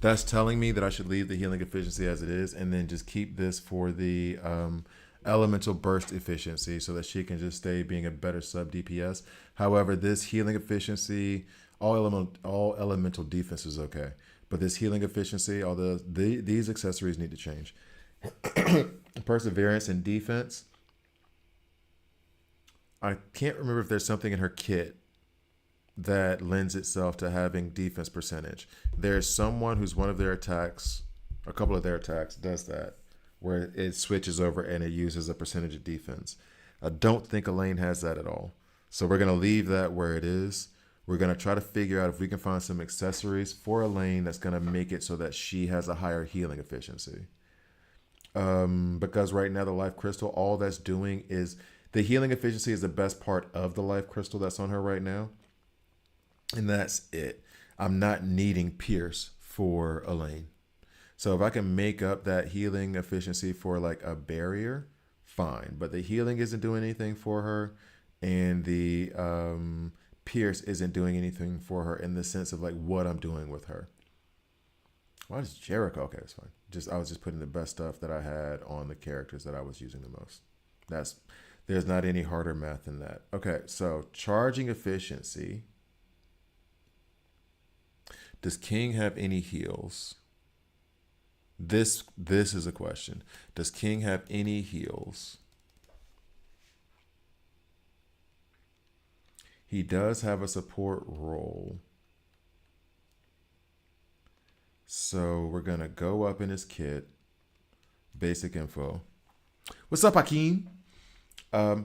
That's telling me that I should leave the healing efficiency as it is and then just keep this for the elemental burst efficiency so that she can just stay being a better sub DPS. However, this healing efficiency, all elemental defense is okay. But this healing efficiency, although these accessories need to change. Perseverance and defense. I can't remember if there's something in her kit that lends itself to having defense percentage. There's someone who's one of their attacks, a couple of their attacks does that, where it switches over and it uses a percentage of defense. I don't think Elaine has that at all. So we're going to leave that where it is. We're going to try to figure out if we can find some accessories for Elaine that's going to make it so that she has a higher healing efficiency. Because right now the life crystal, all that's doing is the healing efficiency is the best part of the life crystal that's on her right now. And that's it. I'm not needing Pierce for Elaine. So if I can make up that healing efficiency for like a barrier, fine. But the healing isn't doing anything for her. And the Pierce isn't doing anything for her in the sense of like what I'm doing with her. Why is Jericho? Okay, that's fine. I was just putting the best stuff that I had on the characters that I was using the most. There's not any harder math than that. Okay, so charging efficiency. Does King have any heals? This is a question. Does King have any heals? He does have a support role. So we're going to go up in his kit. Basic info. What's up, Hakeem?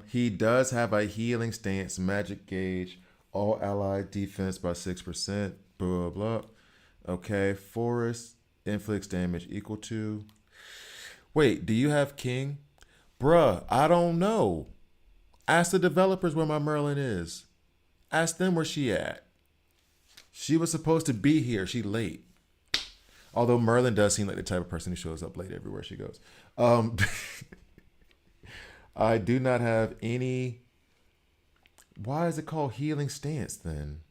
He does have a healing stance, magic gauge, all allied defense by 6%, blah, blah, blah. Okay, forest, inflicts damage equal to. Wait, do you have King? Bruh, I don't know. Ask the developers where my Merlin is. Ask them where she at. She was supposed to be here. She late. Although Merlin does seem like the type of person who shows up late everywhere she goes. I do not have any. Why is it called healing stance then?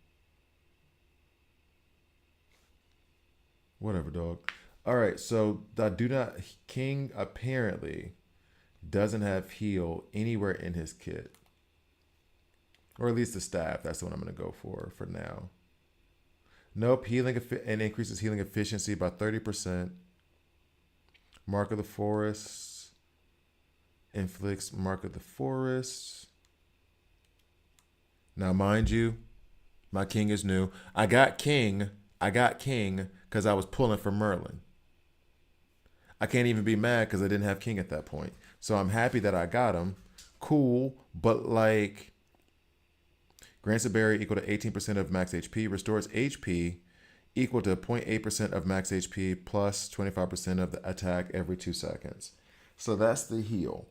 Whatever, dog. All right, so I do not. King apparently doesn't have heal anywhere in his kit, or at least the staff. That's the one I'm going to go for now. Nope, healing and increases healing efficiency by 30%. Mark of the Forest inflicts Mark of the Forest. Now, mind you, my King is new. I got King because I was pulling for Merlin. I can't even be mad because I didn't have king at that point. So I'm happy that I got him. Cool, but like grants a berry equal to 18% of max HP, restores HP equal to 0.8% of max HP plus 25% of the attack every 2 seconds. So that's the heal.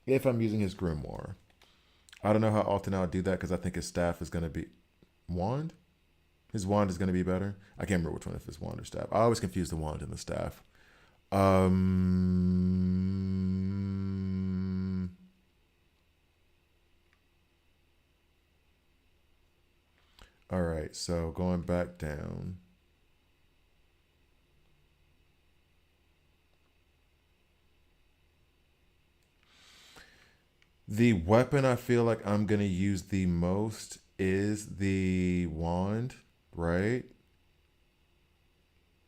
If I'm using his grimoire. I don't know how often I'll do that because I think his staff is going to be wand. His wand is going to be better. I can't remember which one, if it's wand or staff. I always confuse the wand and the staff. All right, so going back down. The weapon I feel like I'm going to use the most is the wand, right?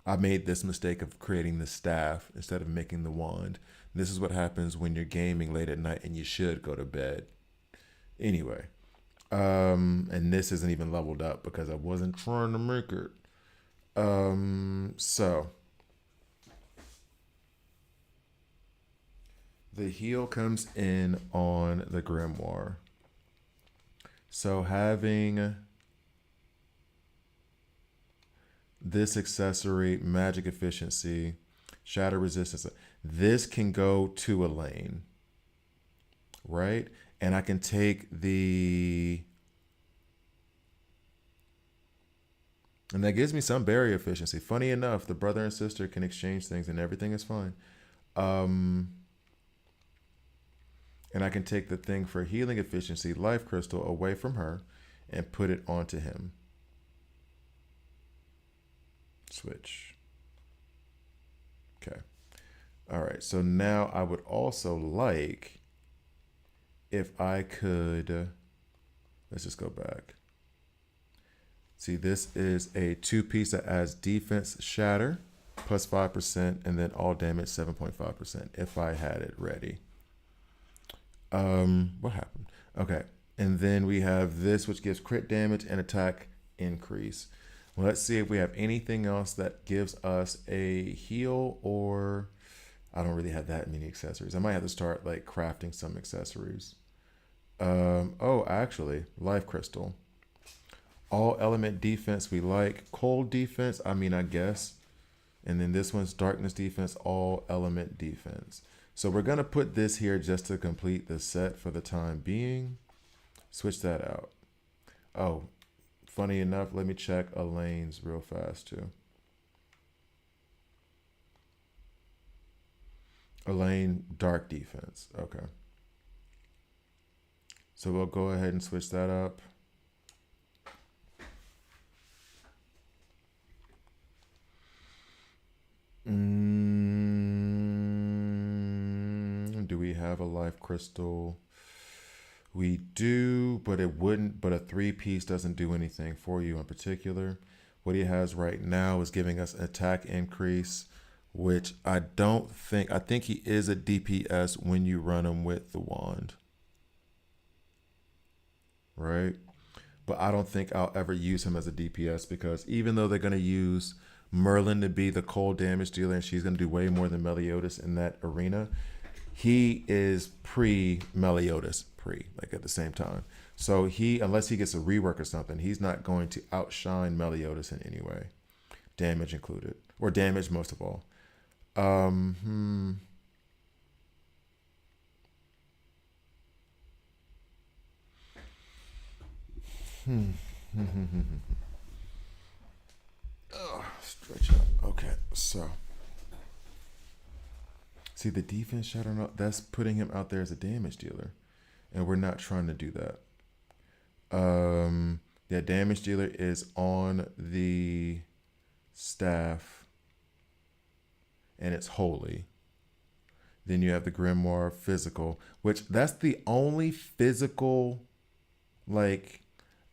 I made this mistake of creating the staff instead of making the wand. This is what happens when you're gaming late at night and you should go to bed. Anyway, and this isn't even leveled up because I wasn't trying to make it. So the heal comes in on the grimoire. So having this accessory, magic efficiency, shatter resistance, this can go to a lane, right? And I can take and that gives me some barrier efficiency. Funny enough, the brother and sister can exchange things and everything is fine. And I can take the thing for healing efficiency, life crystal, away from her and put it onto him. Switch. Okay. All right. So now I would also like if I could, let's just go back. See, this is a 2-piece that adds defense shatter plus 5% and then all damage 7.5% if I had it ready. What happened? Okay. And then we have this, which gives crit damage and attack increase. Well, let's see if we have anything else that gives us a heal, or I don't really have that many accessories. I might have to start like crafting some accessories. Oh, actually, life crystal. All element defense we like. Cold defense, I mean, I guess. And then this one's darkness defense, all element defense. So we're going to put this here just to complete the set for the time being. Switch that out. Oh, funny enough, let me check Elaine's real fast too. Elaine, dark defense. Okay. So we'll go ahead and switch that up. Do we have a life crystal? We do, but it wouldn't, but a 3-piece doesn't do anything for you in particular. What he has right now is giving us an attack increase, which I think he is a DPS when you run him with the wand. Right? But I don't think I'll ever use him as a DPS because even though they're going to use Merlin to be the cold damage dealer and she's going to do way more than Meliodas in that arena, he is pre-Meliodas, like at the same time. So unless he gets a rework or something, he's not going to outshine Meliodas in any way. Damage included. Or damage most of all. Stretch out. Okay, so see the defense shatter, that's putting him out there as a damage dealer. And we're not trying to do that. Yeah, damage dealer is on the staff and it's holy. Then you have the grimoire physical, which that's the only physical like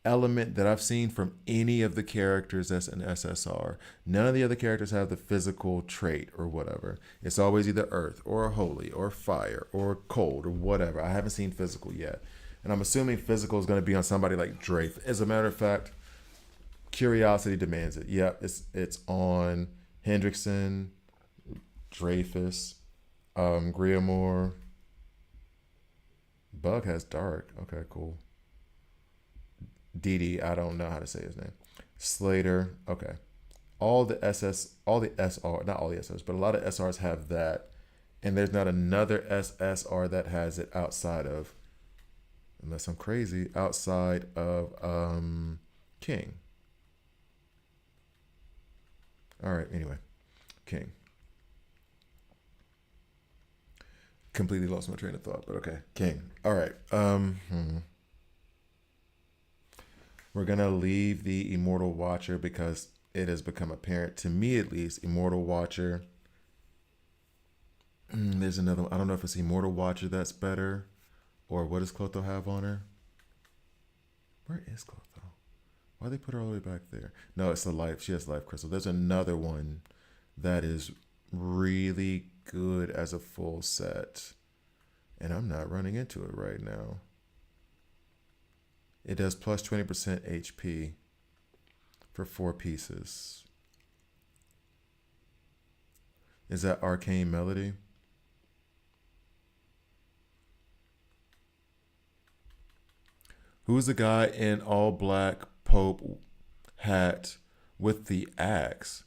element that I've seen from any of the characters that's an SSR. None of the other characters have the physical trait or whatever. It's always either earth or holy or fire or cold or whatever. I haven't seen physical yet. And I'm assuming physical is going to be on somebody like Drafe. As a matter of fact, curiosity demands it. Yep, it's on Hendrickson, Dreyfus, Griamore. Bug has dark. Okay, cool. Didi, I don't know how to say his name. Slater. Okay. All the SS, all the SR, not all the SRs, but a lot of SRs have that. And there's not another SSR that has it outside of, unless I'm crazy, outside of King. All right, anyway, King. Completely lost my train of thought, but okay. King. All right. We're gonna leave the Immortal Watcher because it has become apparent to me, at least. Immortal Watcher. There's another one. I don't know if it's Immortal Watcher that's better, or what does Clotho have on her? Where is Clotho? Why they put her all the way back there? No, it's the life. She has life crystal. There's another one that is really good as a full set, and I'm not running into it right now. It does plus 20% HP for 4 pieces. Is that Arcane Melody? Who's the guy in all black Pope hat with the axe?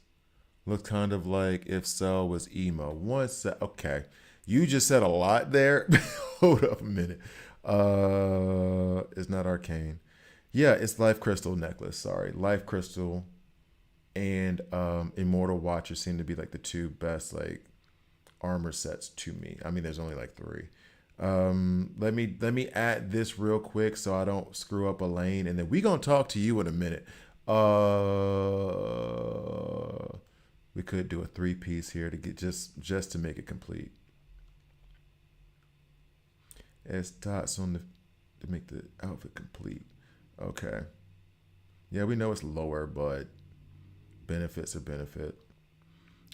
Looked kind of like if Cell was emo. One sec. Okay. You just said a lot there. Hold up a minute. It's not Arcane. Yeah, it's Life Crystal Necklace. Sorry. Life Crystal and Immortal Watcher seem to be like the two best like armor sets to me. I mean, there's only like 3. Let me add this real quick so I don't screw up a lane, and then we gonna talk to you in a minute. We could do a 3-piece here to get just to make it complete. As dots on the to make the outfit complete. Okay. Yeah, we know it's lower, but benefits are benefit.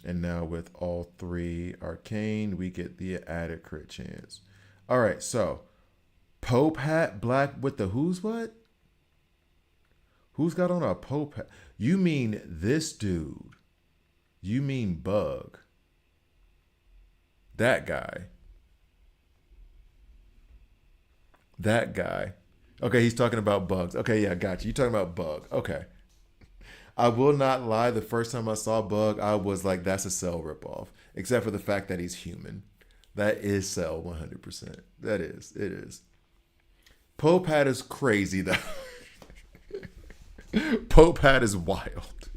And now with all 3 arcane, we get the added crit chance. All right, so Pope hat black with the who's what? Who's got on a Pope hat? You mean this dude? You mean Bug? That guy? That guy? Okay, he's talking about bugs. Okay, yeah, got you. You talking about Bug? Okay. I will not lie. The first time I saw Bug, I was like, "That's a Cell ripoff." Except for the fact that he's human. That is Cell 100%. That is. It is. Pope hat is crazy though. Pope hat is wild.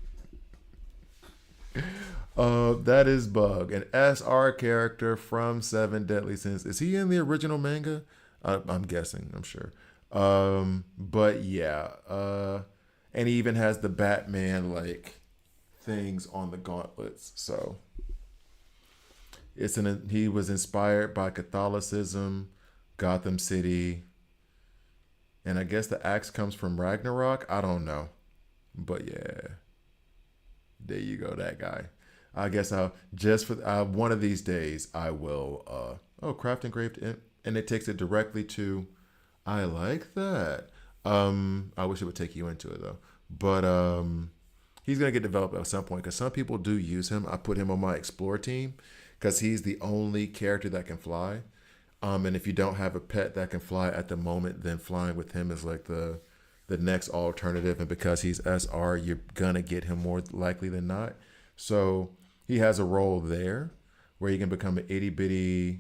That is Bug, an SR character from Seven Deadly Sins. Is he in the original manga? I'm guessing. I'm sure. But yeah. And he even has the Batman like things on the gauntlets. So he was inspired by Catholicism, Gotham City, and I guess the axe comes from Ragnarok. I don't know, but yeah, there you go, that guy. I guess I'll just for one of these days I will. Craft engraved and it takes it directly to. I like that. I wish it would take you into it though, but he's gonna get developed at some point because some people do use him. I put him on my explore team because he's the only character that can fly. And if you don't have a pet that can fly at the moment, then flying with him is like the next alternative. And because he's SR, you're gonna get him more likely than not. So he has a role there where he can become an itty bitty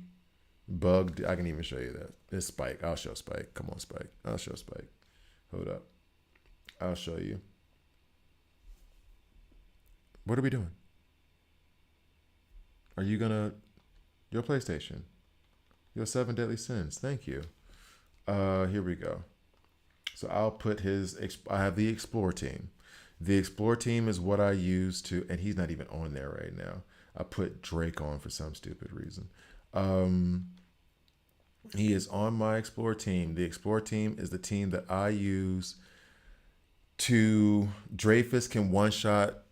bug. I can even show you that. It's Spike. I'll show Spike. Come on, Spike. I'll show Spike. Hold up. I'll show you. What are we doing? Are you gonna your PlayStation? Your 7 Deadly Sins. Thank you. Here we go. So I'll put I have the Explore team. The Explore team is what I use to, and he's not even on there right now. I put Drake on for some stupid reason. He is on my Explore team. The Explore team is the team that I use to Dreyfus can one-shot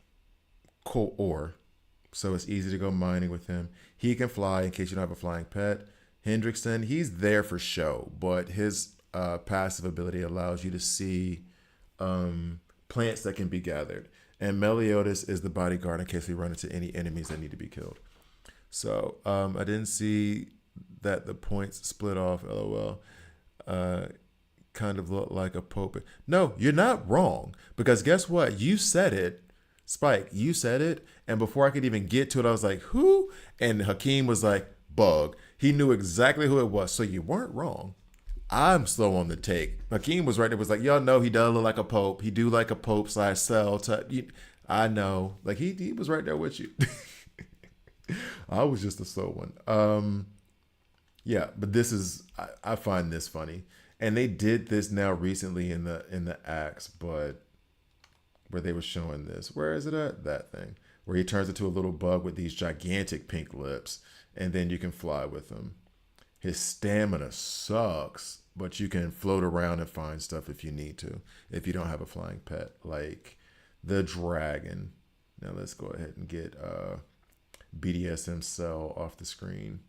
ore. So it's easy to go mining with him. He can fly in case you don't have a flying pet. Hendrickson, he's there for show, but his passive ability allows you to see plants that can be gathered. And Meliodas is the bodyguard in case we run into any enemies that need to be killed. So I didn't see that the points split off. LOL. Uh, kind of look like a pope. No, you're not wrong because guess what? You said it, Spike. You said it, and before I could even get to it, I was like, "Who?" And Hakeem was like, "Bug." He knew exactly who it was, so you weren't wrong. I'm slow on the take. Hakeem was right there. Was like, y'all know he does look like a pope. He do like a pope size cell. I know. Like he was right there with you. I was just a slow one. Yeah, but this is I find this funny, and they did this now recently in the acts, but where they were showing this. Where is it at? That thing where he turns into a little bug with these gigantic pink lips, and then you can fly with him. His stamina sucks, but you can float around and find stuff if you need to, if you don't have a flying pet, like the dragon. Now let's go ahead and get BDSM cell off the screen.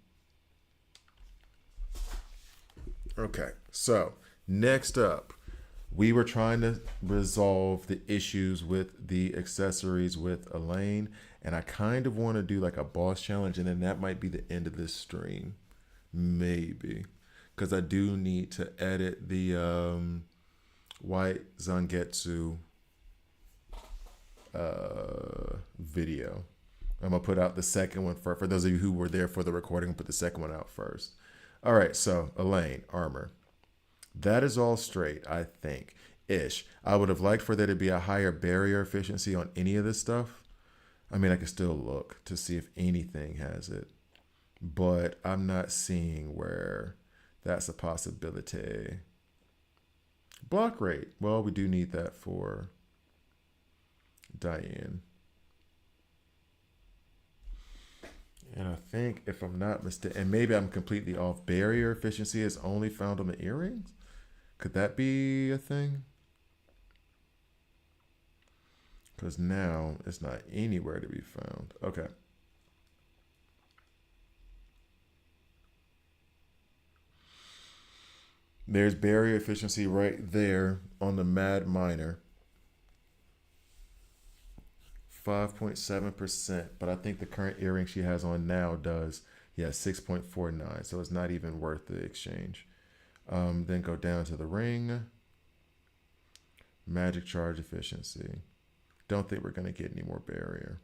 Okay, so next up, we were trying to resolve the issues with the accessories with Elaine, and I kind of want to do like a boss challenge, and then that might be the end of this stream. Maybe. Because I do need to edit the White Zangetsu video. I'm going to put out the second one for those of you who were there for the recording, I'll put the second one out first. All right, so Elaine, armor. That is all straight, I think. Ish. I would have liked for there to be a higher barrier efficiency on any of this stuff. I mean, I can still look to see if anything has it, but I'm not seeing where that's a possibility. Block rate. Well, we do need that for Diane. And I think, if I'm not mistaken, and maybe I'm completely off, barrier efficiency is only found on the earrings? Could that be a thing? Because now it's not anywhere to be found. Okay. There's barrier efficiency right there on the Mad Minor. 5.7%, but I think the current earring she has on now does, yeah, 6.49, so it's not even worth the exchange. Then go down to the ring. Magic charge efficiency. Don't think we're going to get any more barrier.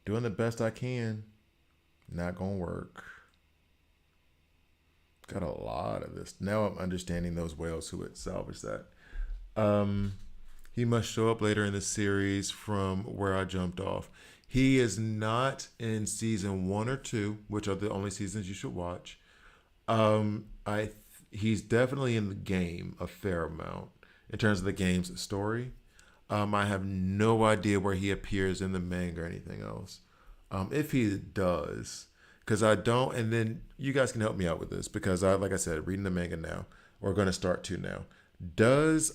Doing the best I can. Not going to work. Got a lot of this. Now I'm understanding those whales who would salvage that. He must show up later in the series from where I jumped off. He is not in season 1 or 2, which are the only seasons you should watch. He's definitely in the game a fair amount in terms of the game's story. I have no idea where he appears in the manga or anything else. If he does, because I don't, and then you guys can help me out with this because like I said, reading the manga now, we're going to start to now. Does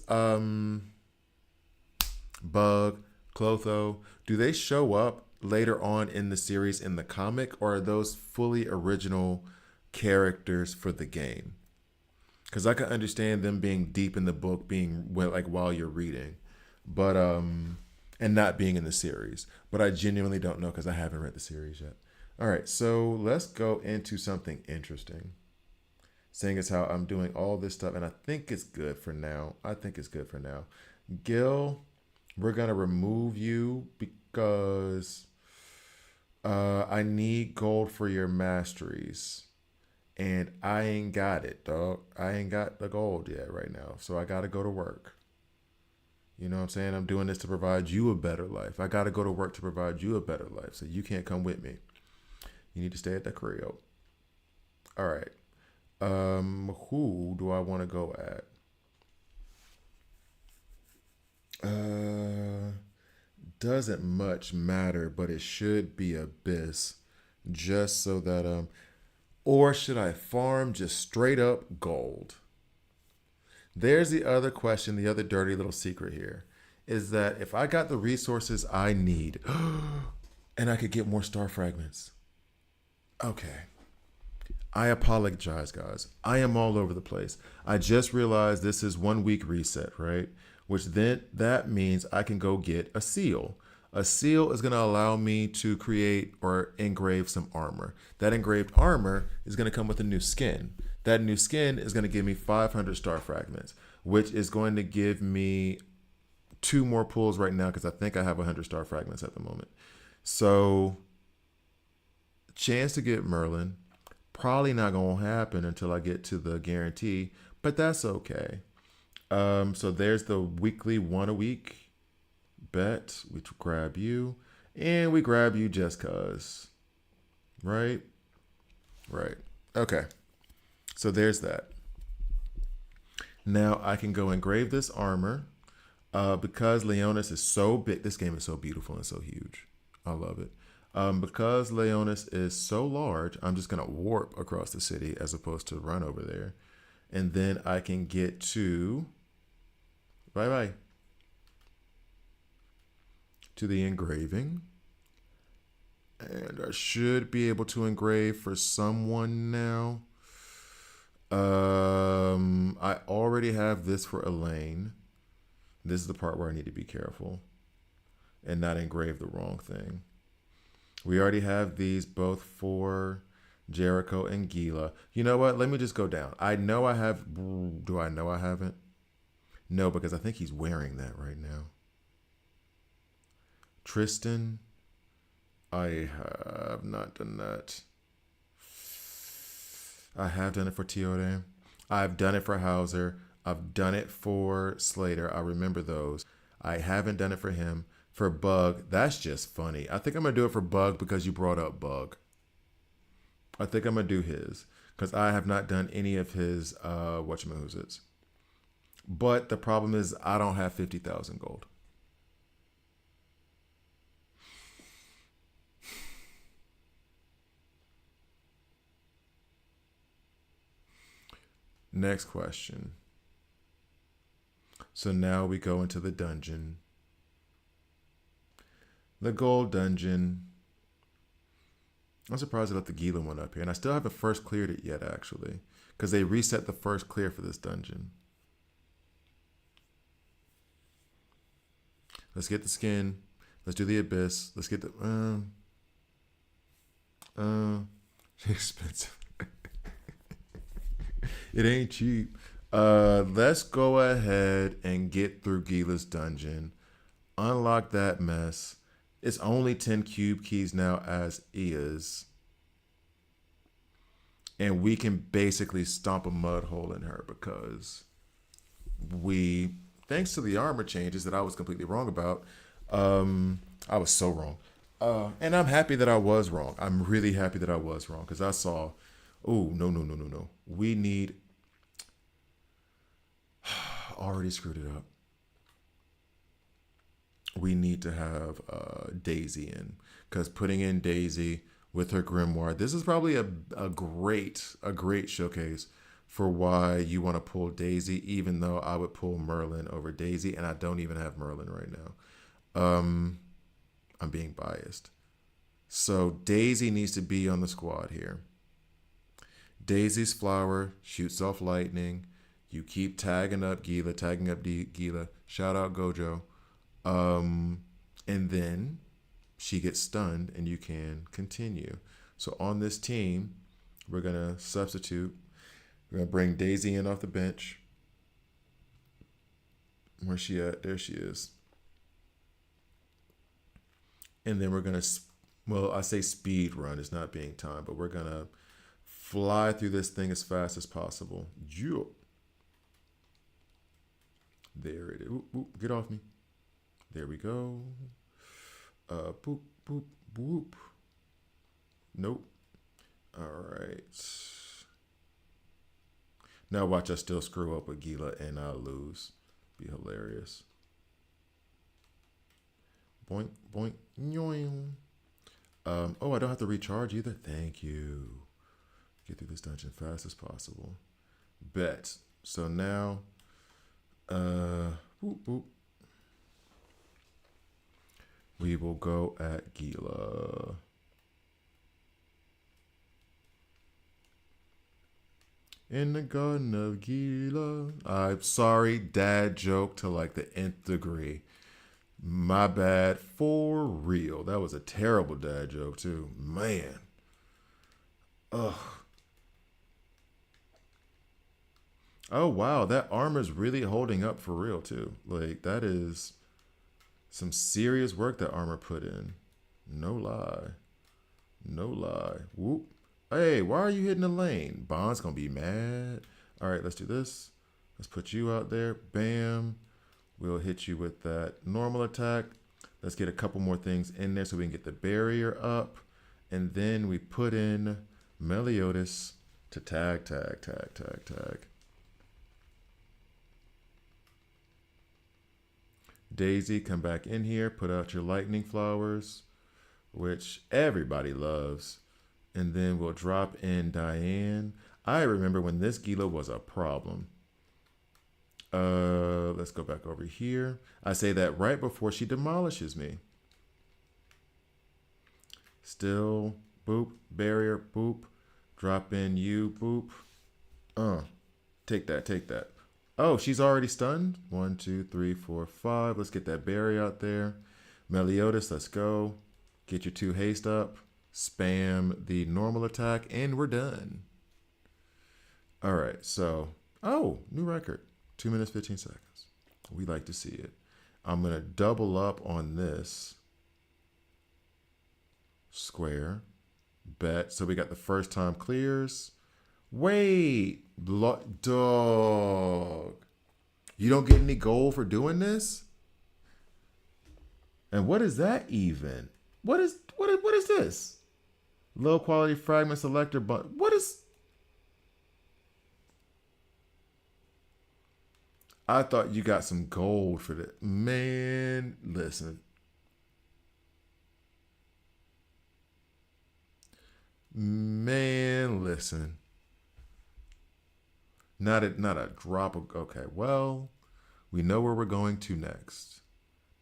Bug, Clotho, do they show up later on in the series in the comic, or are those fully original characters for the game? Because I can understand them being deep in the book, being like while you're reading, but and not being in the series. But I genuinely don't know because I haven't read the series yet. All right, so let's go into something interesting. Seeing as how I'm doing all this stuff, and I think it's good for now. Gil, we're gonna remove you because I need gold for your masteries. And I ain't got it, dog. I ain't got the gold yet right now. So I got to go to work. You know what I'm saying? I'm doing this to provide you a better life. I got to go to work to provide you a better life. So you can't come with me. You need to stay at the crib. All right. Who do I want to go at? Doesn't much matter, but it should be Abyss. Just so that or should I farm just straight up gold? There's the other question, the other dirty little secret here, is that if I got the resources I need and I could get more star fragments. Okay. I apologize, guys. I am all over the place. I just realized this is 1 week reset, right? Which then that means I can go get a seal. A seal is going to allow me to create or engrave some armor. That engraved armor is going to come with a new skin. That new skin is going to give me 500 star fragments, which is going to give me two more pulls right now because I think I have 100 star fragments at the moment. So, chance to get Merlin, probably not going to happen until I get to the guarantee, but that's okay. So there's the weekly one a week bet. We grab you, and we grab you just cause, right? Right. Okay. So there's that. Now I can go engrave this armor. Because Leonis is so big, this game is so beautiful and so huge. I love it. Because Leonis is so large, I'm just gonna warp across the city as opposed to run over there, and then I can get to bye bye to the engraving, and I should be able to engrave for someone now. I already have this for Elaine. This is the part where I need to be careful and not engrave the wrong thing. We already have these both for Jericho and Gila. You know what? Let me just go down. I know I have. Do I know I haven't? No, because I think he's wearing that right now. Tristan, I have not done that. I have done it for Teode. I've done it for Hauser. I've done it for Slater. I remember those. I haven't done it for him. For Bug, that's just funny. I think I'm going to do it for Bug because you brought up Bug. I think I'm going to do his because I have not done any of his whatchamahoots. But the problem is I don't have 50,000 gold. Next question. So now we go into the dungeon. The gold dungeon. I'm surprised about the Gila one up here. And I still haven't first cleared it yet, actually. Because they reset the first clear for this dungeon. Let's get the skin. Let's do the abyss. Let's get the... expensive. It ain't cheap. Let's go ahead and get through Gila's dungeon. Unlock that mess. It's only 10 cube keys now as is. And we can basically stomp a mud hole in her because we, thanks to the armor changes that I was completely wrong about, I was so wrong. And I'm happy that I was wrong. I'm really happy that I was wrong because I saw, oh, no. We need, already screwed it up. We need to have Daisy in because putting in Daisy with her grimoire, this is probably a great showcase for why you want to pull Daisy, even though I would pull Merlin over Daisy, and I don't even have Merlin right now. I'm being biased. So Daisy needs to be on the squad here. Daisy's flower shoots off lightning. You keep tagging up Gila. Shout out Gojo. And then she gets stunned and you can continue. So on this team, we're going to substitute. We're going to bring Daisy in off the bench. Where's she at? There she is. And then we're going to, well, I say speed run. It's not being timed, but we're going to fly through this thing as fast as possible. There it is. Oop, oop, get off me. There we go. Boop, boop, boop. Nope. All right. Now watch us still screw up with Gila and I lose. Be hilarious. Boink, boink, yoing. Oh, I don't have to recharge either. Thank you. Get through this dungeon fast as possible. Bet. So now, boop, boop. We will go at Gila. In the garden of Gila. I'm sorry, dad joke to like the nth degree. My bad. For real. That was a terrible dad joke, too. Man. Ugh. Oh, wow. That armor's really holding up for real, too. Like, that is some serious work that armor put in. No lie. No lie. Whoop. Hey, why are you hitting the lane? Bond's gonna be mad. All right, let's do this. Let's put you out there. Bam. We'll hit you with that normal attack. Let's get a couple more things in there so we can get the barrier up. And then we put in Meliodas to tag, tag, tag, tag, tag. Daisy, come back in here. Put out your lightning flowers, which everybody loves. And then we'll drop in Diane. I remember when this Gila was a problem. Let's go back over here. I say that right before she demolishes me. Still, boop, barrier, boop. Drop in you, boop. Take that, take that. Oh, she's already stunned. 1, 2, 3, 4, 5. Let's get that barrier out there. Meliodas, let's go. Get your 2 haste up. Spam the normal attack, and we're done. All right, so, new record. 2 minutes, 15 seconds. We like to see it. I'm going to double up on this square. Bet. So we got the first time clears. Wait. Dog. You don't get any gold for doing this? And what is that even? What is this? Low quality fragment selector, but what is... I thought you got some gold for that. Man, listen. Man, listen. Not a drop of... Okay, well, we know where we're going to next.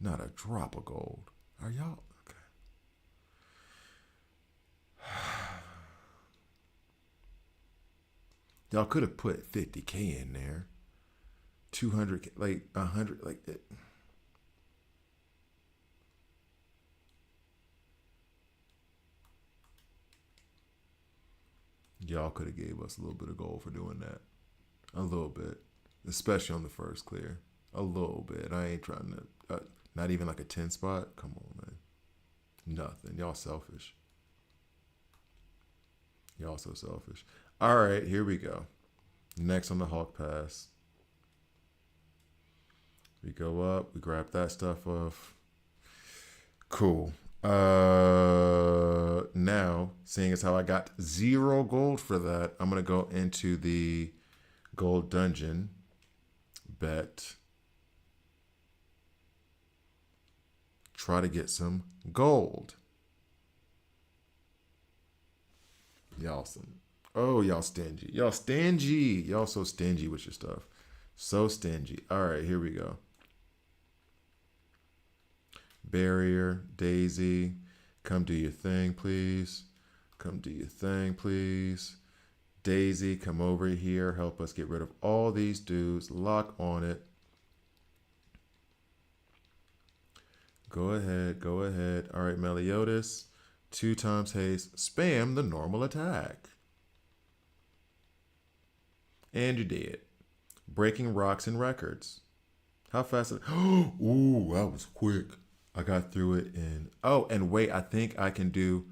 Not a drop of gold. Are y'all... Okay. Y'all could have put 50K in there. 200, like 100, like it. Y'all could have gave us a little bit of gold for doing that. A little bit. Especially on the first clear. A little bit. I ain't trying to, not even like a 10 spot. Come on, man. Nothing. Y'all selfish. Y'all so selfish. All right, here we go. Next on the Hawk Pass. We go up, we grab that stuff off. Cool. Now, seeing as how I got 0 gold for that, I'm going to go into the gold dungeon. Bet. Try to get some gold. Y'all some... Oh, y'all stingy. Y'all stingy. Y'all so stingy with your stuff. So stingy. All right, here we go. Barrier, Daisy, come do your thing, please. Come do your thing, please. Daisy, come over here. Help us get rid of all these dudes. Lock on it. Go ahead, go ahead. All right, Meliodas, 2 times haste. Spam the normal attack. And you're dead. Breaking rocks and records. How fast? Ooh, that was quick. I got through it in... Oh, and wait, I think I can do...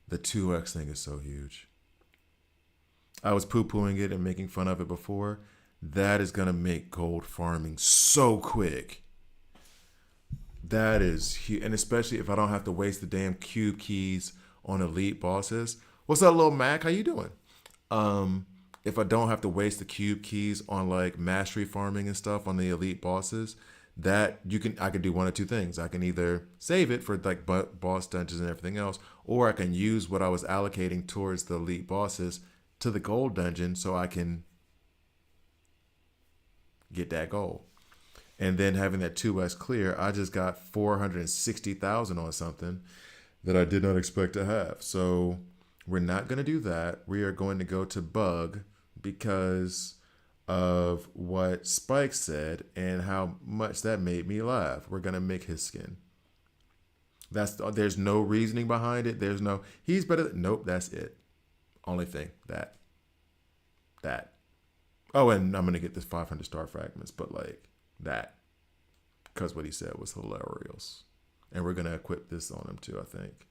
The 2x thing is so huge. I was poo-pooing it and making fun of it before. That is going to make gold farming so quick. That is huge. And especially if I don't have to waste the damn cube keys on elite bosses. What's up, little Mac? How you doing? If I don't have to waste the cube keys on like mastery farming and stuff on the elite bosses... That I could do one of 2 things. I can either save it for like boss dungeons and everything else, or I can use what I was allocating towards the elite bosses to the gold dungeon so I can get that gold. And then having that 2x clear, I just got 460,000 on something that I did not expect to have. So we're not going to do that. We are going to go to bug because of what Spike said and how much that made me laugh. We're gonna make his skin. There's no reasoning behind it. There's no he's better. Nope, that's it. Only thing that. Oh, and I'm gonna get this 500 star fragments, but like that because what he said was hilarious, and we're gonna equip this on him too. I think.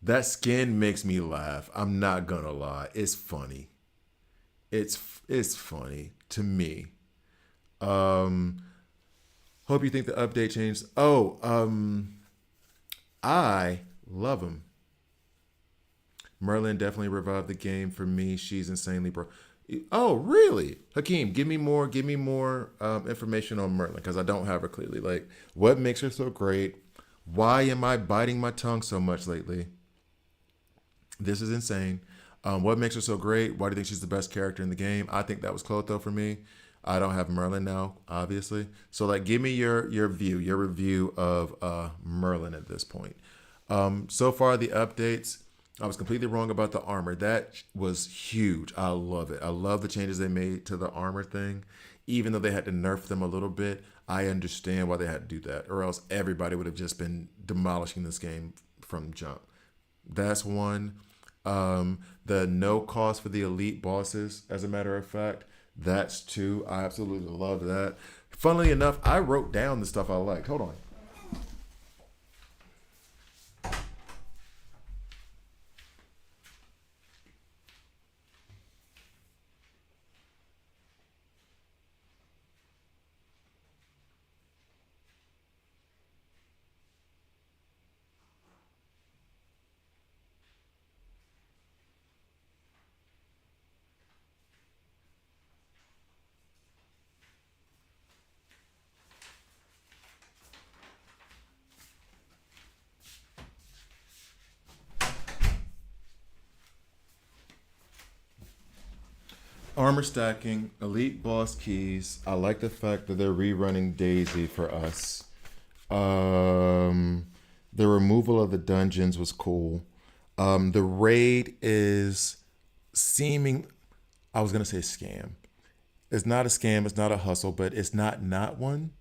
That skin makes me laugh. I'm not gonna lie. It's funny. It's funny to me. Um, Hope you think the update changed. Oh, I love him. Merlin definitely revived the game for me. She's insanely bro. Oh, really? Hakeem, give me more information on Merlin because I don't have her clearly. Like, what makes her so great? Why am I biting my tongue so much lately? This is insane. What makes her so great? Why do you think she's the best character in the game? I think that was Clotho for me. I don't have Merlin now, obviously. So like, give me your review of Merlin at this point. So far the updates, I was completely wrong about the armor. That was huge. I love it. I love the changes they made to the armor thing. Even though they had to nerf them a little bit, I understand why they had to do that, or else everybody would have just been demolishing this game from jump. That's one. The no cost for the elite bosses, as a matter of fact, that's two. I absolutely love that. Funnily enough, I wrote down the stuff I liked. Hold on. Armor stacking, elite boss keys. I like the fact that they're rerunning Daisy for us. The removal of the dungeons was cool. The raid is seeming. I was gonna say scam. It's not a scam. It's not a hustle, but it's not one.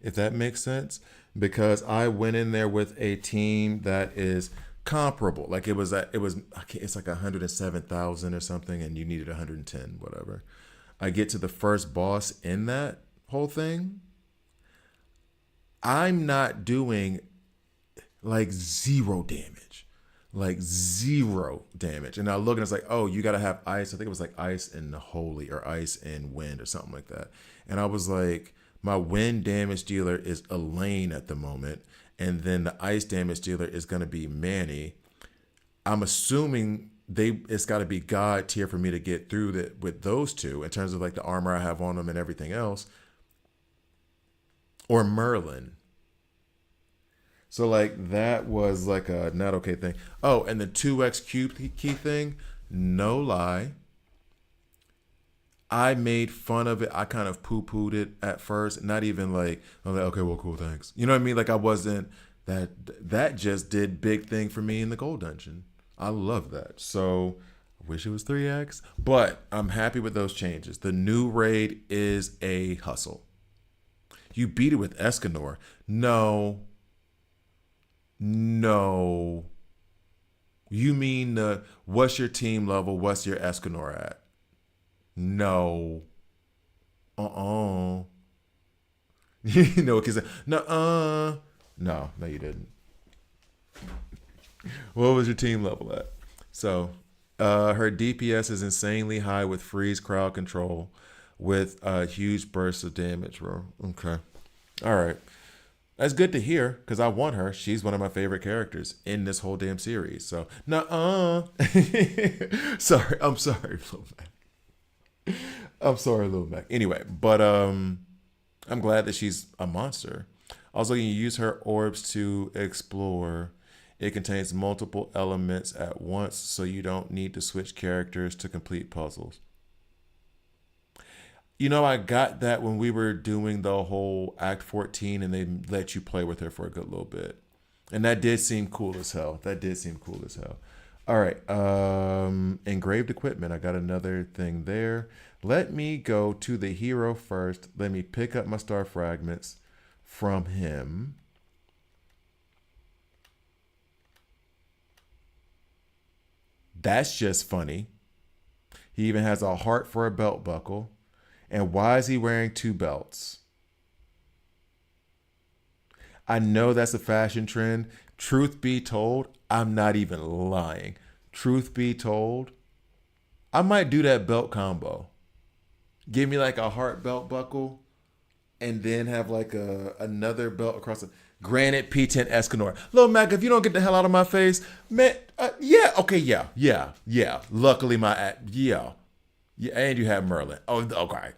If that makes sense, because I went in there with a team that is comparable. Like it's like 107,000 or something, and you needed 110, whatever. I get to the first boss in that whole thing. I'm not doing like zero damage. And I look and it's like, oh, you gotta have ice. I think it was like ice and holy or ice and wind or something like that. And I was like, my wind damage dealer is Elaine at the moment, and then the ice damage dealer is gonna be Manny. I'm assuming it's got to be God tier for me to get through that with those two in terms of like the armor I have on them and everything else, or Merlin. So like that was like a not okay thing. Oh, and the 2x cube key thing, no lie. I made fun of it. I kind of poo-pooed it at first. Not even like, I'm like, okay, well, cool, thanks. You know what I mean? Like I wasn't that just did big thing for me in the gold dungeon. I love that. So I wish it was 3x, but I'm happy with those changes. The new raid is a hustle. You beat it with Escanor. No. No. You mean what's your team level? What's your Escanor at? No. Uh-uh. You know, because no, you didn't. What was your team level at? So, her DPS is insanely high with freeze crowd control, with a huge burst of damage, bro. Okay, all right. That's good to hear because I want her. She's one of my favorite characters in this whole damn series. So, sorry, I'm sorry, Lil Mac. I'm sorry, Lil Mac. Anyway, but I'm glad that she's a monster. Also, you can use her orbs to explore. It contains multiple elements at once, so you don't need to switch characters to complete puzzles. You know, I got that when we were doing the whole Act 14 and they let you play with her for a good little bit. And that did seem cool as hell. That did seem cool as hell. All right. Engraved equipment. I got another thing there. Let me go to the hero first. Let me pick up my star fragments from him. That's just funny. He even has a heart for a belt buckle. And why is he wearing two belts? I know that's a fashion trend. Truth be told, I'm not even lying. Truth be told, I might do that belt combo. Give me like a heart belt buckle and then have like another belt across the Granite P10 Escanor. Lil Mac, if you don't get the hell out of my face, man, yeah, okay, yeah. Luckily, yeah. And you have Merlin. Oh, okay.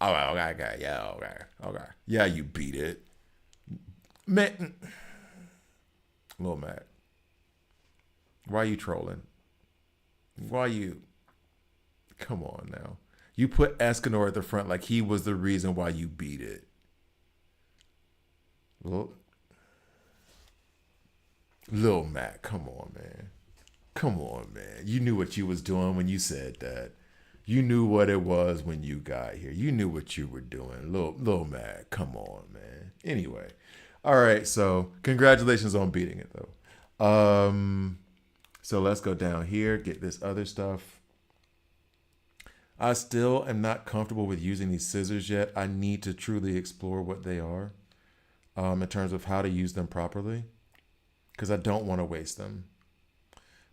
All right, okay, yeah, okay. Yeah, you beat it. Man, Lil Mac, why are you trolling? Why you? Come on now. You put Escanor at the front like he was the reason why you beat it. Lil Mac, come on, man. Come on, man. You knew what you was doing when you said that. You knew what it was when you got here. You knew what you were doing. Lil Mac, come on, man. Anyway. All right, so congratulations on beating it though. So let's go down here, get this other stuff. I still am not comfortable with using these scissors yet. I need to truly explore what they are in terms of how to use them properly because I don't want to waste them.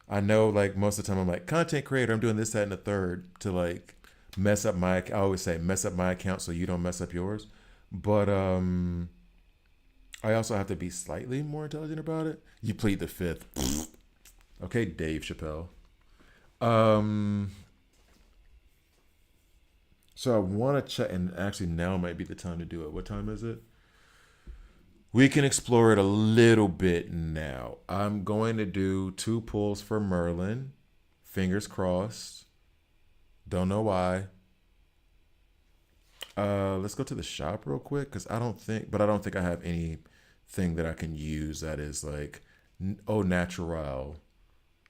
I know like most of the time I'm like content creator, I'm doing this, that, and the third to like mess up I always say mess up my account so you don't mess up yours. But I also have to be slightly more intelligent about it. You plead the fifth. Okay, Dave Chappelle. So I want to check, and actually now might be the time to do it. What time is it? We can explore it a little bit now. I'm going to do 2 pulls for Merlin. Fingers crossed. Don't know why. Let's go to the shop real quick because I don't think I have anything that I can use that is like au natural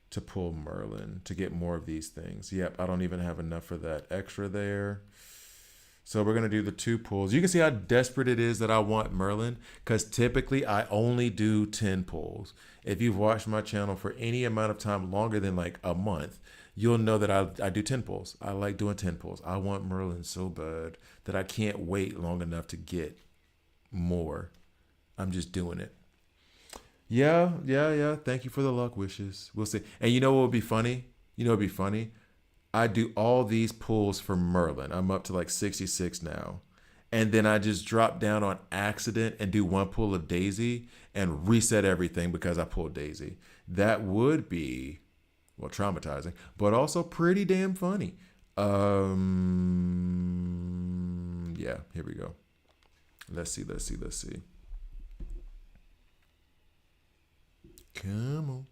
to pull Merlin to get more of these things. Yep, I don't even have enough for that extra there. So we're going to do the 2 pulls. You can see how desperate it is that I want Merlin because typically I only do 10 pulls. If you've watched my channel for any amount of time longer than like a month, you'll know that I do 10 pulls. I like doing 10 pulls. I want Merlin so bad that I can't wait long enough to get more. I'm just doing it. Yeah. Thank you for the luck wishes. We'll see. And you know what would be funny? I do all these pulls for Merlin. I'm up to like 66 now. And then I just drop down on accident and do 1 pull of Daisy and reset everything because I pulled Daisy. That would be, well, traumatizing, but also pretty damn funny. Yeah, here we go. Let's see. Come on.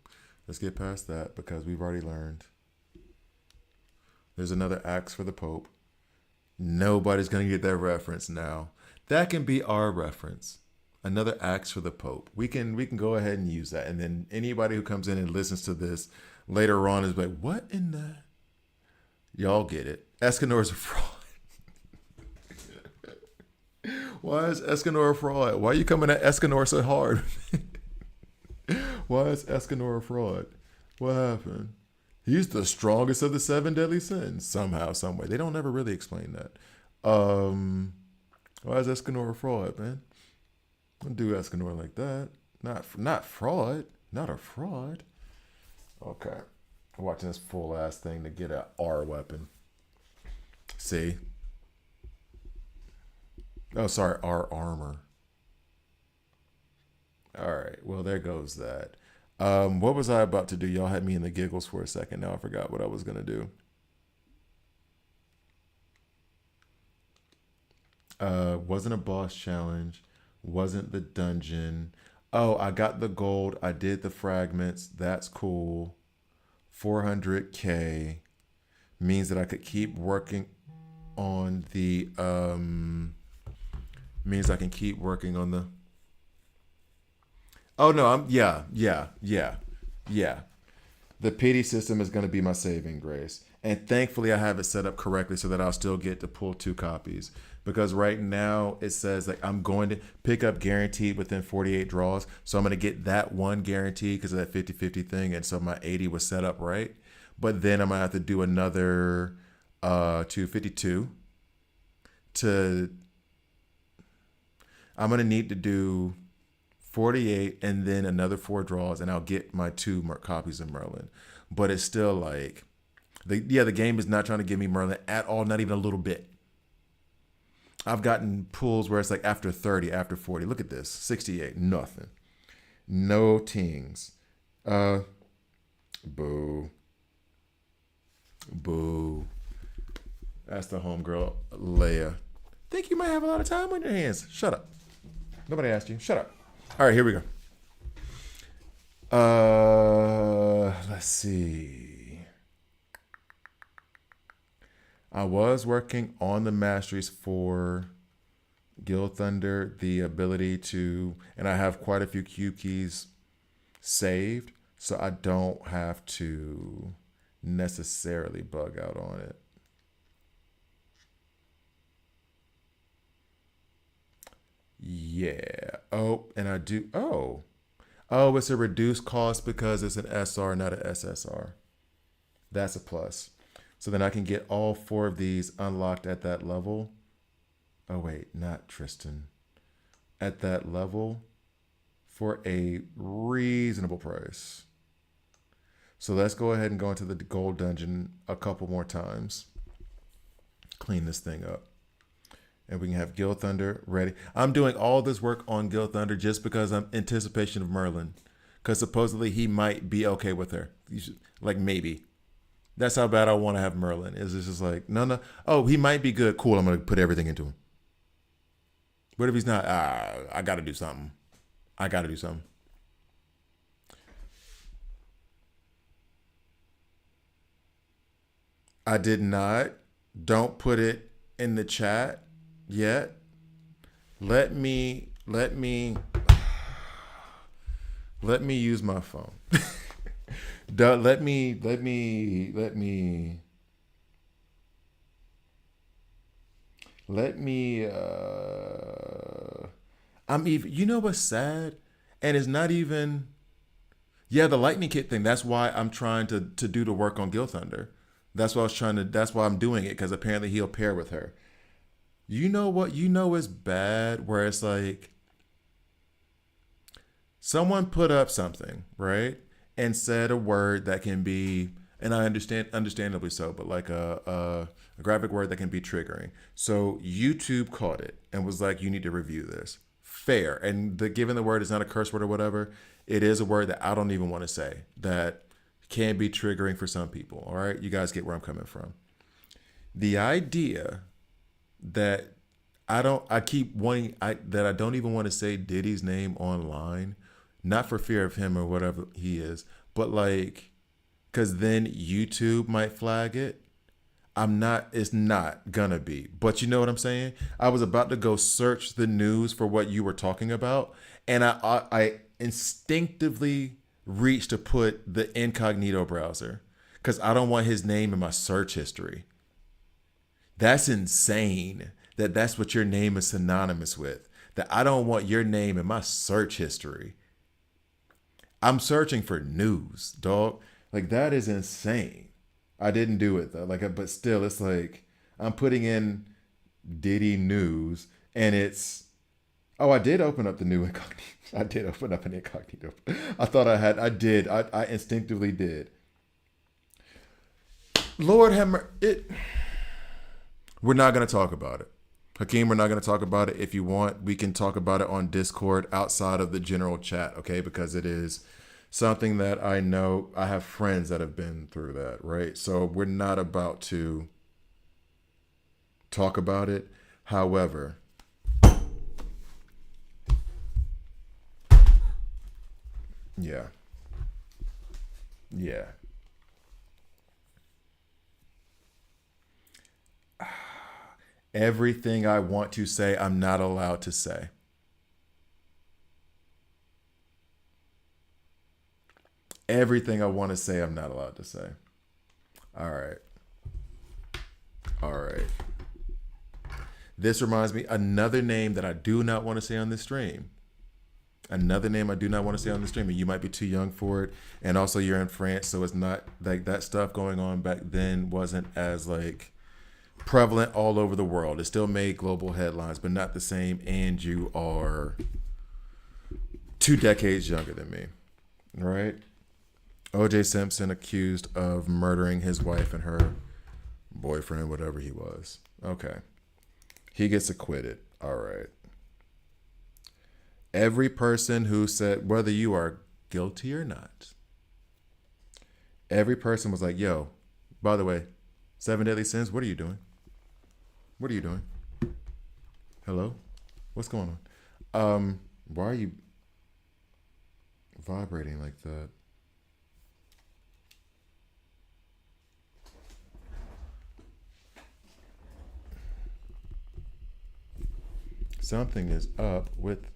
Let's get past that because we've already learned. There's another axe for the Pope. Nobody's going to get that reference now. That can be our reference. Another axe for the Pope. We can go ahead and use that. And then anybody who comes in and listens to this later on is like, what in the? Y'all get it. Escanor's a fraud. Why is Escanor a fraud? Why are you coming at Escanor so hard? Why is Escanor a fraud? What happened? He's the strongest of the 7 deadly sins. Somehow, some way. They don't ever really explain that. Why is Escanor a fraud, man? Don't do Escanor like that. Not fraud. Not a fraud. Okay. I'm watching this full ass thing to get an R weapon. See? Oh, sorry, R armor. All right. Well, there goes that. What was I about to do? Y'all had me in the giggles for a second. Now I forgot what I was going to do. Wasn't a boss challenge. Wasn't the dungeon. Oh, I got the gold. I did the fragments. That's cool. 400K means that I could keep working on the, means I can keep working on the, Oh no, yeah. The PD system is going to be my saving grace. And thankfully, I have it set up correctly so that I'll still get to pull two copies. Because right now it says like I'm going to pick up guaranteed within 48 draws. So I'm going to get that one guaranteed because of that 50-50 thing. And so my 80 was set up right. But then I'm going to have to do another 252 to, I'm going to need to do 48 and then another four draws and I'll get my two copies of Merlin. But it's still like, the game is not trying to give me Merlin at all, not even a little bit. I've gotten pulls where it's like after 30, after 40. Look at this, 68, nothing. No tings. Boo. Boo. That's the homegirl, Leia. Think you might have a lot of time on your hands. Shut up. Nobody asked you. Shut up. All right, here we go. Let's see. I was working on the Masteries for Guild Thunder, the ability to, and I have quite a few cube keys saved, so I don't have to necessarily bug out on it. Yeah. Oh, and I do. Oh, it's a reduced cost because it's an SR, not an SSR. That's a plus. So then I can get all four of these unlocked at that level. Oh, wait, not Tristan. At that level for a reasonable price. So let's go ahead and go into the gold dungeon a couple more times. Clean this thing up. And we can have Guild Thunder ready. I'm doing all this work on Guild Thunder just because I'm in anticipation of Merlin. Because supposedly he might be okay with her. Like maybe. That's how bad I want to have Merlin. Is this just like, no. Oh, he might be good. Cool, I'm going to put everything into him. What if he's not? I got to do something. I did not. Don't put it in the chat yet. Let me use my phone. let me I'm even, you know what's sad? And it's not even, yeah, the lightning kit thing. That's why I'm trying to do the work on Guild Thunder. That's why I'm doing it, because apparently he'll pair with her. You know what? You know it's bad where it's like someone put up something, right? And said a word that can be, and I understand, understandably so, but like a graphic word that can be triggering. So YouTube caught it and was like, you need to review this. Fair. And given the word is not a curse word or whatever, it is a word that I don't even want to say that can be triggering for some people. All right. You guys get where I'm coming from. The idea that I keep wanting, that I don't even want to say Diddy's name online, not for fear of him or whatever he is, but like, because then YouTube might flag it. It's not gonna be. But you know what I'm saying? I was about to go search the news for what you were talking about, and I instinctively reached to put the incognito browser because I don't want his name in my search history. That's insane that that's what your name is synonymous with. That I don't want your name in my search history. I'm searching for news, dog. Like that is insane. I didn't do it though. But still, it's like I'm putting in Diddy news, and it's. Oh, I did open up the new incognito. I did open up an incognito. I thought I had. I did. I instinctively did. Lord have mercy. We're not going to talk about it. Hakeem, we're not going to talk about it. If you want, we can talk about it on Discord outside of the general chat, okay? Because it is something that I know I have friends that have been through that, right? So we're not about to talk about it. However, yeah. Yeah. Everything I want to say, I'm not allowed to say. Everything I want to say, I'm not allowed to say. All right. All right. This reminds me another name that I do not want to say on this stream. Another name I do not want to say on the stream, and you might be too young for it. And also, you're in France, so it's not like that stuff going on back then wasn't as like prevalent all over the world. It still made global headlines, but not the same. And you are 2 decades younger than me, right? O.J. Simpson accused of murdering his wife and her boyfriend, whatever he was. Okay. He gets acquitted. All right. Every person who said, whether you are guilty or not, every person was like, yo, by the way, 7 deadly sins, what are you doing? What are you doing? Hello? What's going on? Why are you vibrating like that? Something is up with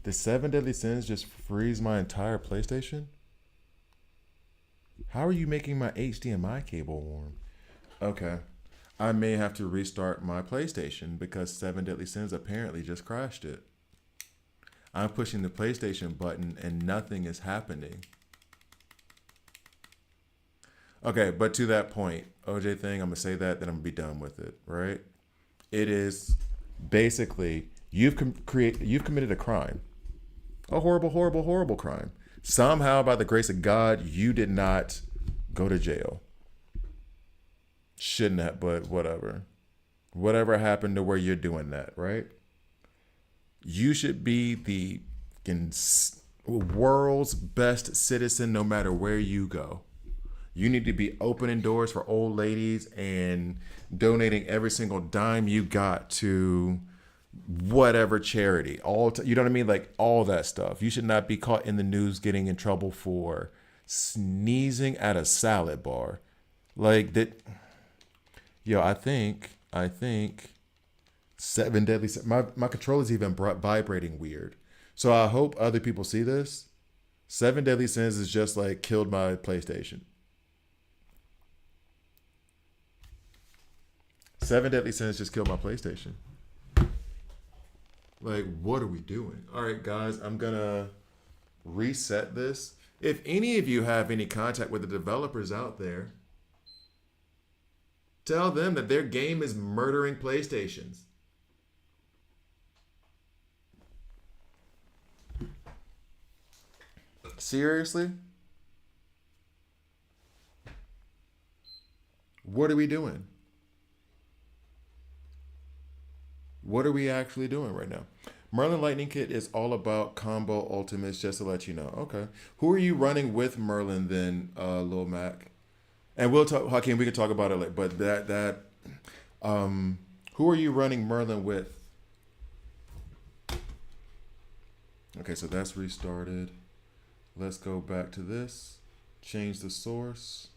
the 7 deadly sins. Just freeze my entire PlayStation. How are you making my HDMI cable warm? Okay. I may have to restart my PlayStation because 7 deadly sins apparently just crashed it. I'm pushing the PlayStation button and nothing is happening. Okay, but to that point, OJ thing, I'm going to say that, then I'm going to be done with it, right? It is basically, you've committed a crime. A horrible, horrible, horrible crime. Somehow, by the grace of God, you did not go to jail. Shouldn't have, but whatever. Whatever happened to where you're doing that, right? You should be the world's best citizen no matter where you go. You need to be opening doors for old ladies and donating every single dime you got to whatever charity. You know what I mean? Like all that stuff. You should not be caught in the news getting in trouble for sneezing at a salad bar. Like that. Yo, I think 7 deadly. My controller's even vibrating weird. So I hope other people see this. 7 deadly sins is just like killed my PlayStation. 7 deadly sins just killed my PlayStation. Like, what are we doing? All right, guys, I'm gonna reset this. If any of you have any contact with the developers out there, tell them that their game is murdering PlayStations. Seriously? What are we doing? What are we actually doing right now? Merlin Lightning Kit is all about combo ultimates, just to let you know. Okay. Who are you running with Merlin then, Lil Mac? And we'll talk, Hakeem, we can talk about it later. But who are you running Merlin with? Okay, so that's restarted. Let's go back to this. Change the source.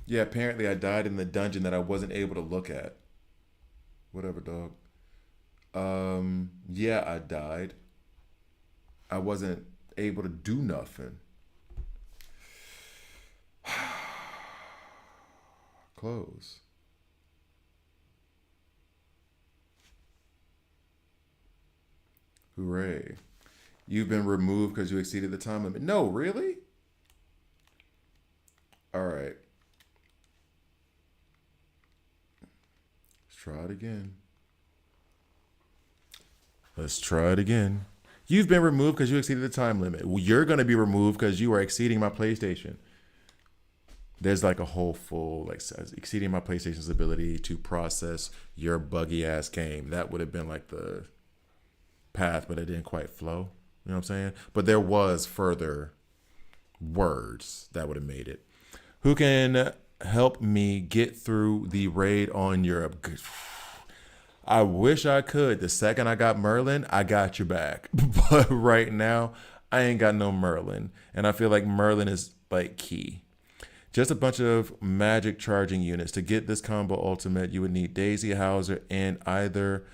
Yeah, apparently I died in the dungeon that I wasn't able to look at. Whatever, dog. Yeah, I died. I wasn't able to do nothing. Close. Hooray. You've been removed because you exceeded the time limit. No, really? All right. Let's try it again. Let's try it again. You've been removed because you exceeded the time limit. You're going to be removed because you are exceeding my PlayStation. There's like a whole full, like, exceeding my PlayStation's ability to process your buggy ass game. That would have been like the path, but it didn't quite flow. You know what I'm saying? But there was further words that would have made it. Who can help me get through the raid on Europe? I wish I could. The second I got Merlin, I got your back. But right now, I ain't got no Merlin. And I feel like Merlin is like key. Just a bunch of magic charging units. To get this combo ultimate, you would need Daisy Hauser and either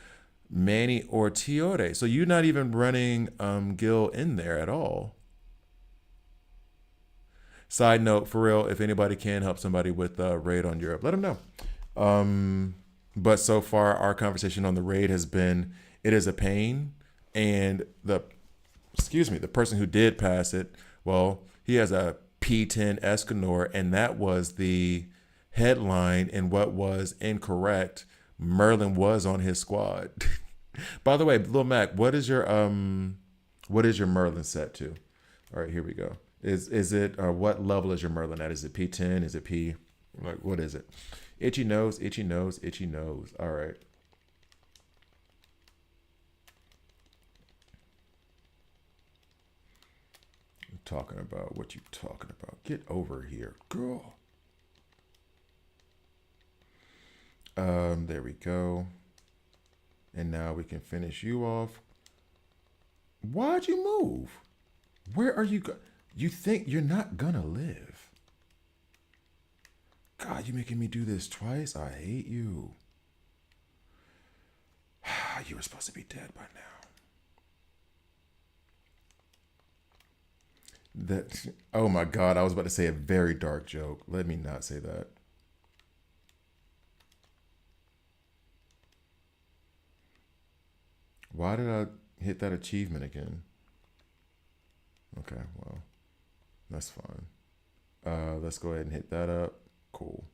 Manny or Tiore. So you're not even running Gil in there at all. Side note, for real, if anybody can help somebody with raid on Europe, let them know. But so far, our conversation on the raid has been it is a pain, and the person who did pass it, well, he has a P10 Escanor, and that was the headline in what was incorrect. Merlin was on his squad. By the way, Lil Mac, what is your Merlin set to? All right, here we go. Is it what level is your Merlin at? Is it P10? Is it P? Like what is it? Itchy nose, itchy nose, itchy nose. All right. I'm talking about what you talking about. Get over here, girl. There we go. And now we can finish you off. Why'd you move? Where are you go? You think you're not gonna live? God, you making me do this twice? I hate you. You were supposed to be dead by now. That, oh my God, I was about to say a very dark joke. Let me not say that. Why did I hit that achievement again? Okay, well, that's fine. Let's go ahead and hit that up. Cool.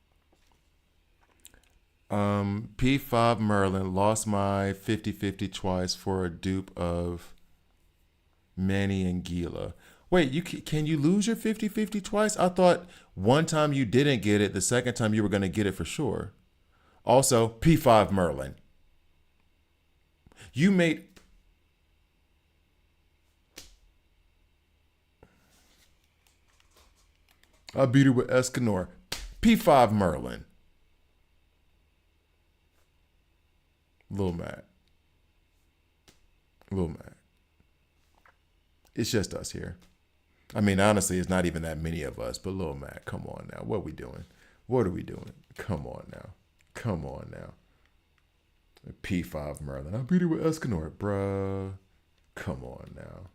P5 Merlin lost my 50-50 twice for a dupe of Manny and Gila. Wait, can you lose your 50-50 twice? I thought one time you didn't get it, the second time you were going to get it for sure. Also, P5 Merlin. You made... I beat her with Escanor. P5 Merlin. Lil Mac. Lil Mac. It's just us here. I mean, honestly, it's not even that many of us, but Lil Mac, come on now. What are we doing? What are we doing? Come on now. Come on now. P5 Merlin. I beat her with Escanor, bruh. Come on now.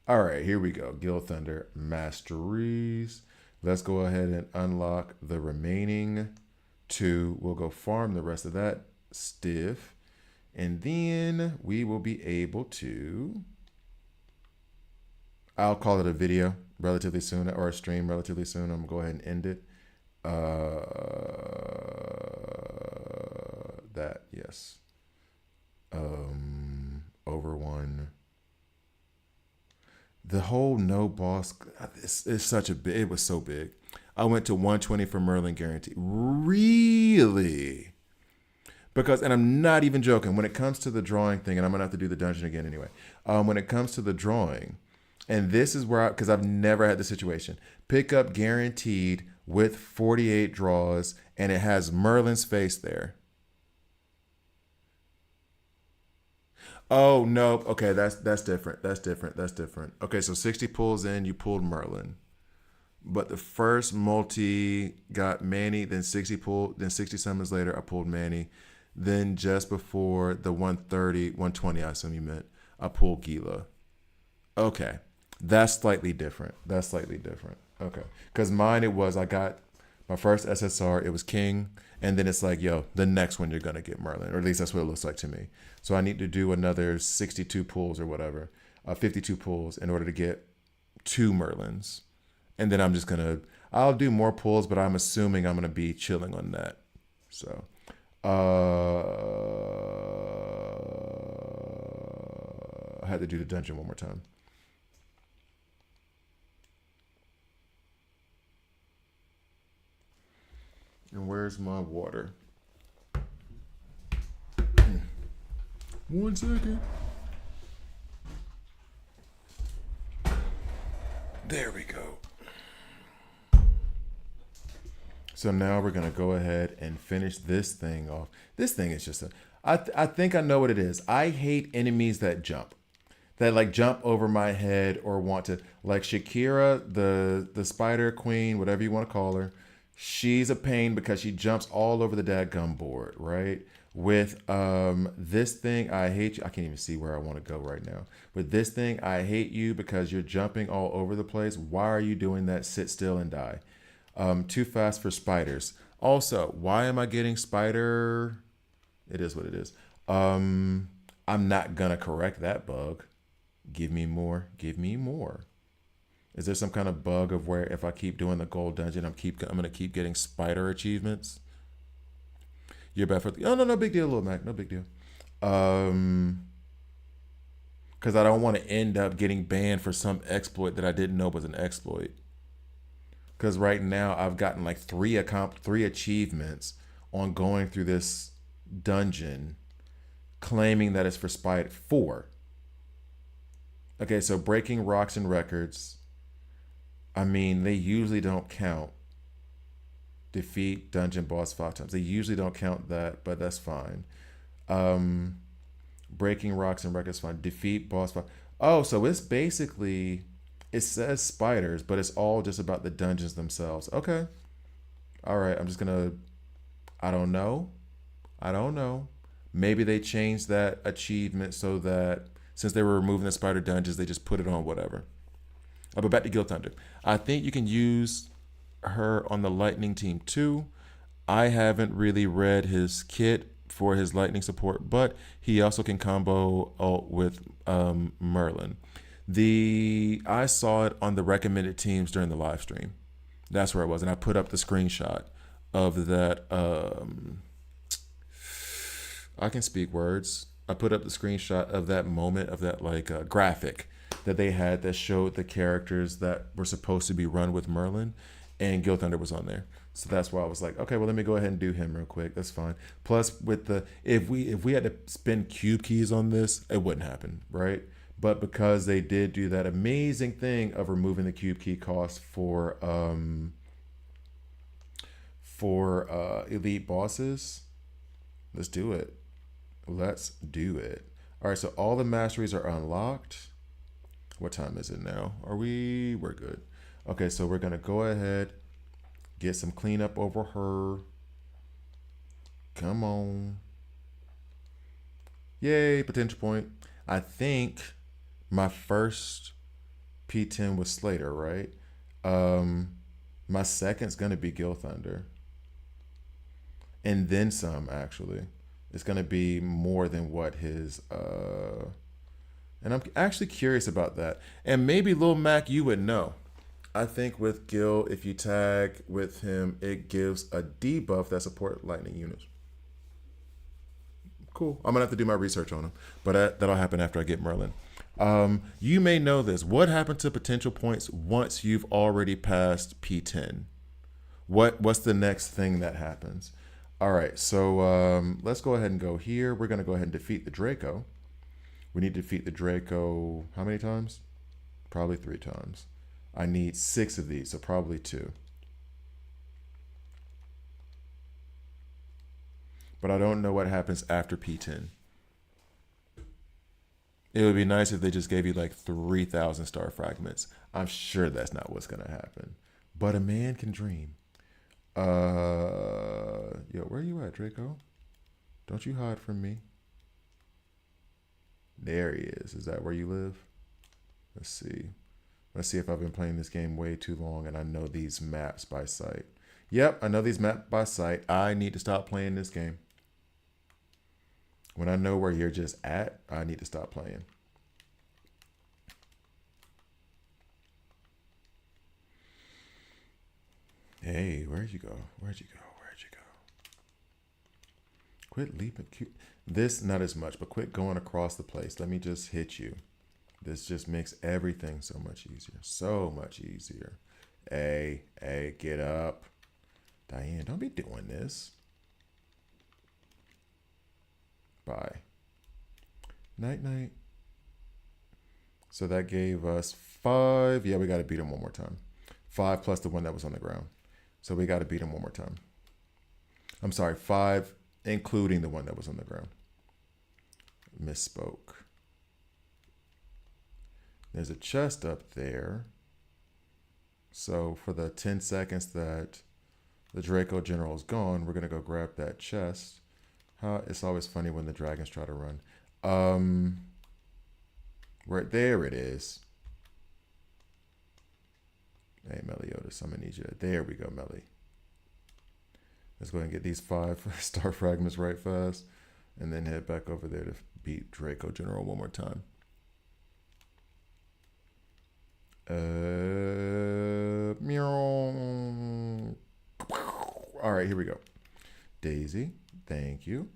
All right, here we go. Gil Thunder Masteries. Let's go ahead and unlock the remaining 2. We'll go farm the rest of that stiff. And then we will be able to... I'll call it a video relatively soon, or a stream relatively soon. I'm going to go ahead and end it. That, yes. Over 1. The whole no boss, it's such a big, it was so big. I went to 120 for Merlin guarantee. Really? Because, and I'm not even joking, when it comes to the drawing thing, and I'm going to have to do the dungeon again anyway. When it comes to the drawing, and this is where because I've never had the situation, pick up guaranteed with 48 draws, and it has Merlin's face there. Oh, no. Okay, that's different. That's different. That's different. Okay, so 60 pulls in, you pulled Merlin. But the first multi got Manny, then 60 pulled, then 60 summons later, I pulled Manny. Then just before the 130, 120, I assume you meant, I pulled Gila. Okay, that's slightly different. That's slightly different. Okay, because mine, it was, I got my first SSR, it was King, and then it's like, yo, the next one you're going to get Merlin, or at least that's what it looks like to me. So I need to do another 62 pulls or whatever, 52 pulls in order to get 2 Merlins. And then I'm just going to, I'll do more pulls, but I'm assuming I'm going to be chilling on that. So, I had to do the dungeon one more time. And where's my water? 1 second. There we go. So now we're going to go ahead and finish this thing off. This thing is just I think I know what it is. I hate enemies that jump. That like jump over my head or want to, like Shakira, the spider queen, whatever you want to call her. She's a pain because she jumps all over the dadgum board, right? With this thing, I hate you. I can't even see where I want to go right now. With this thing, I hate you because you're jumping all over the place. Why are you doing that? Sit still and die. Too fast for spiders. Also, why am I getting spider? It is what it is. I'm not gonna correct that bug. Give me more. Give me more. Is there some kind of bug of where if I keep doing the gold dungeon, I'm gonna keep getting spider achievements? You're bad for the. Oh no, no big deal, little Mac. No big deal. Um, because I don't want to end up getting banned for some exploit that I didn't know was an exploit. Because right now I've gotten like three achievements on going through this dungeon, claiming that it's for spider four. Okay, so breaking rocks and records. I mean, they usually don't count. Defeat dungeon boss 5 times. They usually don't count that, but that's fine. Um, breaking rocks and records fine. Defeat boss 5. Oh, so it's basically it says spiders, but it's all just about the dungeons themselves. Okay. All right. I'm just gonna. I don't know. I don't know. Maybe they changed that achievement so that since they were removing the spider dungeons, they just put it on whatever. But back to Guild Thunder. I think you can use her on the lightning team too. I haven't really read his kit for his lightning support, but he also can combo ult with Merlin. The I saw it on the recommended teams during the live stream. That's where it was, and I put up the screenshot of that. I can speak words. I put up the screenshot of that moment of that like graphic that they had that showed the characters that were supposed to be run with Merlin, and Guild Thunder was on there. So that's why I was like, okay, well let me go ahead and do him real quick. That's fine. Plus, with the if we had to spend cube keys on this, it wouldn't happen, right? But because they did do that amazing thing of removing the cube key cost for elite bosses, let's do it. Let's do it. All right, so all the masteries are unlocked. What time is it now? We're good. Okay, so we're gonna go ahead, get some cleanup over her. Come on. Yay, potential point. I think my first P10 was Slater, right? My second's gonna be Guild Thunder. And then some actually. It's gonna be more than what his and I'm actually curious about that. And maybe Lil Mac, you would know. I think with Gil, if you tag with him, it gives a debuff that support lightning units. Cool. I'm gonna have to do my research on him, but that'll happen after I get Merlin. You may know this. What happened to potential points once you've already passed P10? What's the next thing that happens? All right, so let's go ahead and go here. We're gonna go ahead and defeat the Draco. We need to defeat the Draco how many times? Probably 3 times. I need 6 of these, so probably 2. But I don't know what happens after P10. It would be nice if they just gave you like 3,000 star fragments. I'm sure that's not what's gonna happen. But a man can dream. Yo, where you at, Draco? Don't you hide from me. There he is. Is that where you live? Let's see. Let's see if I've been playing this game way too long and I know these maps by sight. Yep, I know these maps by sight. I need to stop playing this game. When I know where you're just at, I need to stop playing. Hey, where'd you go? Where'd you go? Where'd you go? Quit leaping. This, not as much, but quit going across the place. Let me just hit you. This just makes everything so much easier. So much easier. Hey, get up. Diane, don't be doing this. Bye. Night, night. So that gave us 5. Yeah, we got to beat him one more time. 5 plus the one that was on the ground. So we got to beat him one more time. I'm sorry, 5 including the one that was on the ground. Misspoke. There's a chest up there. So for the 10 seconds that the Draco General is gone, we're going to go grab that chest. It's always funny when the dragons try to run. Um, right there it is. Hey, Meliodas, I'm gonna need you. There we go, Melly. Let's go ahead and get these 5 star fragments right fast, and then head back over there to beat Draco General one more time. Meow. All right, here we go. Daisy, thank you,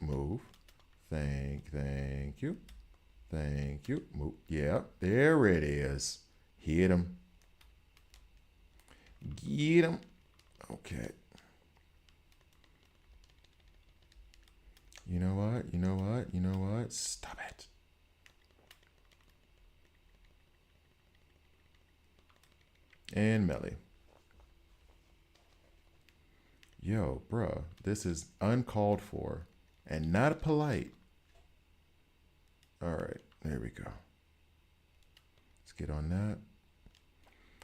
move, thank you, move. Yeah, there it is. Hit him. Get him. Okay. You know what? Stop it. And Melly. Yo, bruh, this is uncalled for and not polite. All right, there we go. Let's get on that.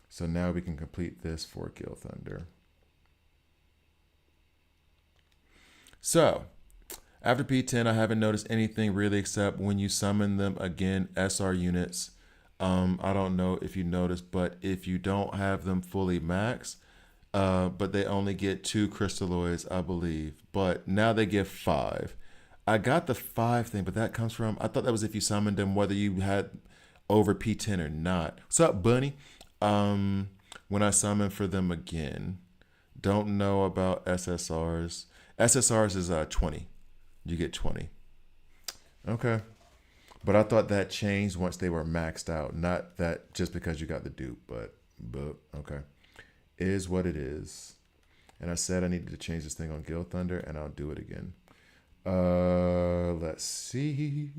So now we can complete this for Gil Thunder. So, after P10, I haven't noticed anything really except when you summon them again, SR units. I don't know if you noticed, but if you don't have them fully maxed, but they only get 2 crystalloids, I believe. But now they get 5. I got the 5 thing, but that comes from, I thought that was if you summoned them, whether you had over P10 or not. What's up, Bunny? When I summon for them again, don't know about SSRs. SSRs is 20. You get 20. Okay. But I thought that changed once they were maxed out. Not that just because you got the dupe, but okay. Is what it is. And I said I needed to change this thing on Gil Thunder, and I'll do it again. Let's see.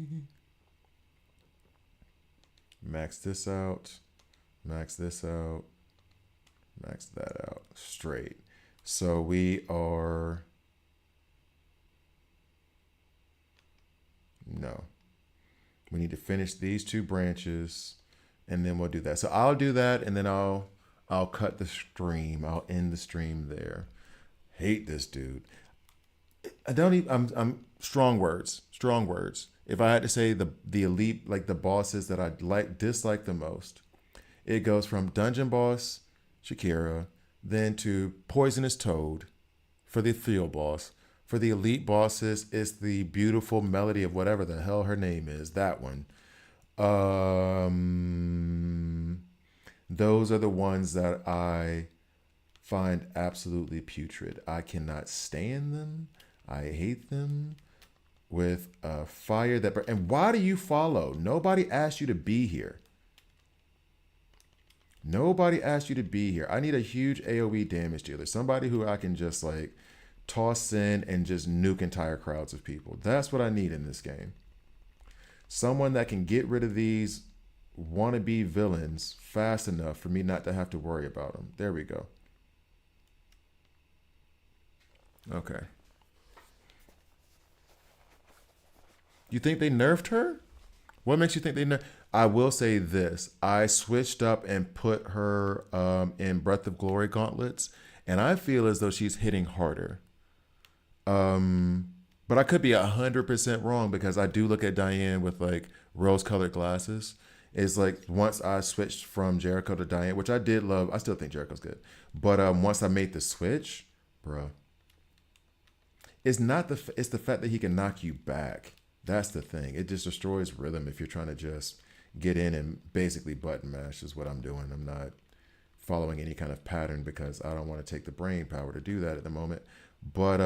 Max this out. Max this out. Max that out. Straight. So we are... No. We need to finish these 2 branches, and then we'll do that. So I'll do that, and then I'll cut the stream. I'll end the stream there. Hate this dude. I don't even. I'm strong words. Strong words. If I had to say the elite, like the bosses that I dislike the most, it goes from Dungeon Boss Shakira, then to Poisonous Toad for the field boss. For the elite bosses, it's the beautiful melody of whatever the hell her name is. That one. Those are the ones that I find absolutely putrid. I cannot stand them. I hate them with a fire that... And why do you follow? Nobody asked you to be here. Nobody asked you to be here. I need a huge AoE damage dealer. Somebody who I can just like toss in and just nuke entire crowds of people. That's what I need in this game. Someone that can get rid of these wannabe villains fast enough for me not to have to worry about them. There we go. Okay. You think they nerfed her? What makes you think they nerfed? I will say this. I switched up and put her in Breath of Glory gauntlets, and I feel as though she's hitting harder. But I could be 100% wrong because I do look at Diane with like rose-colored glasses. It's like once I switched from Jericho to Diane, which I did love. I still think Jericho's good. But once I made the switch, bro, it's the fact that he can knock you back. That's the thing. It just destroys rhythm if you're trying to just get in and basically button mash is what I'm doing. I'm not following any kind of pattern because I don't want to take the brain power to do that at the moment. But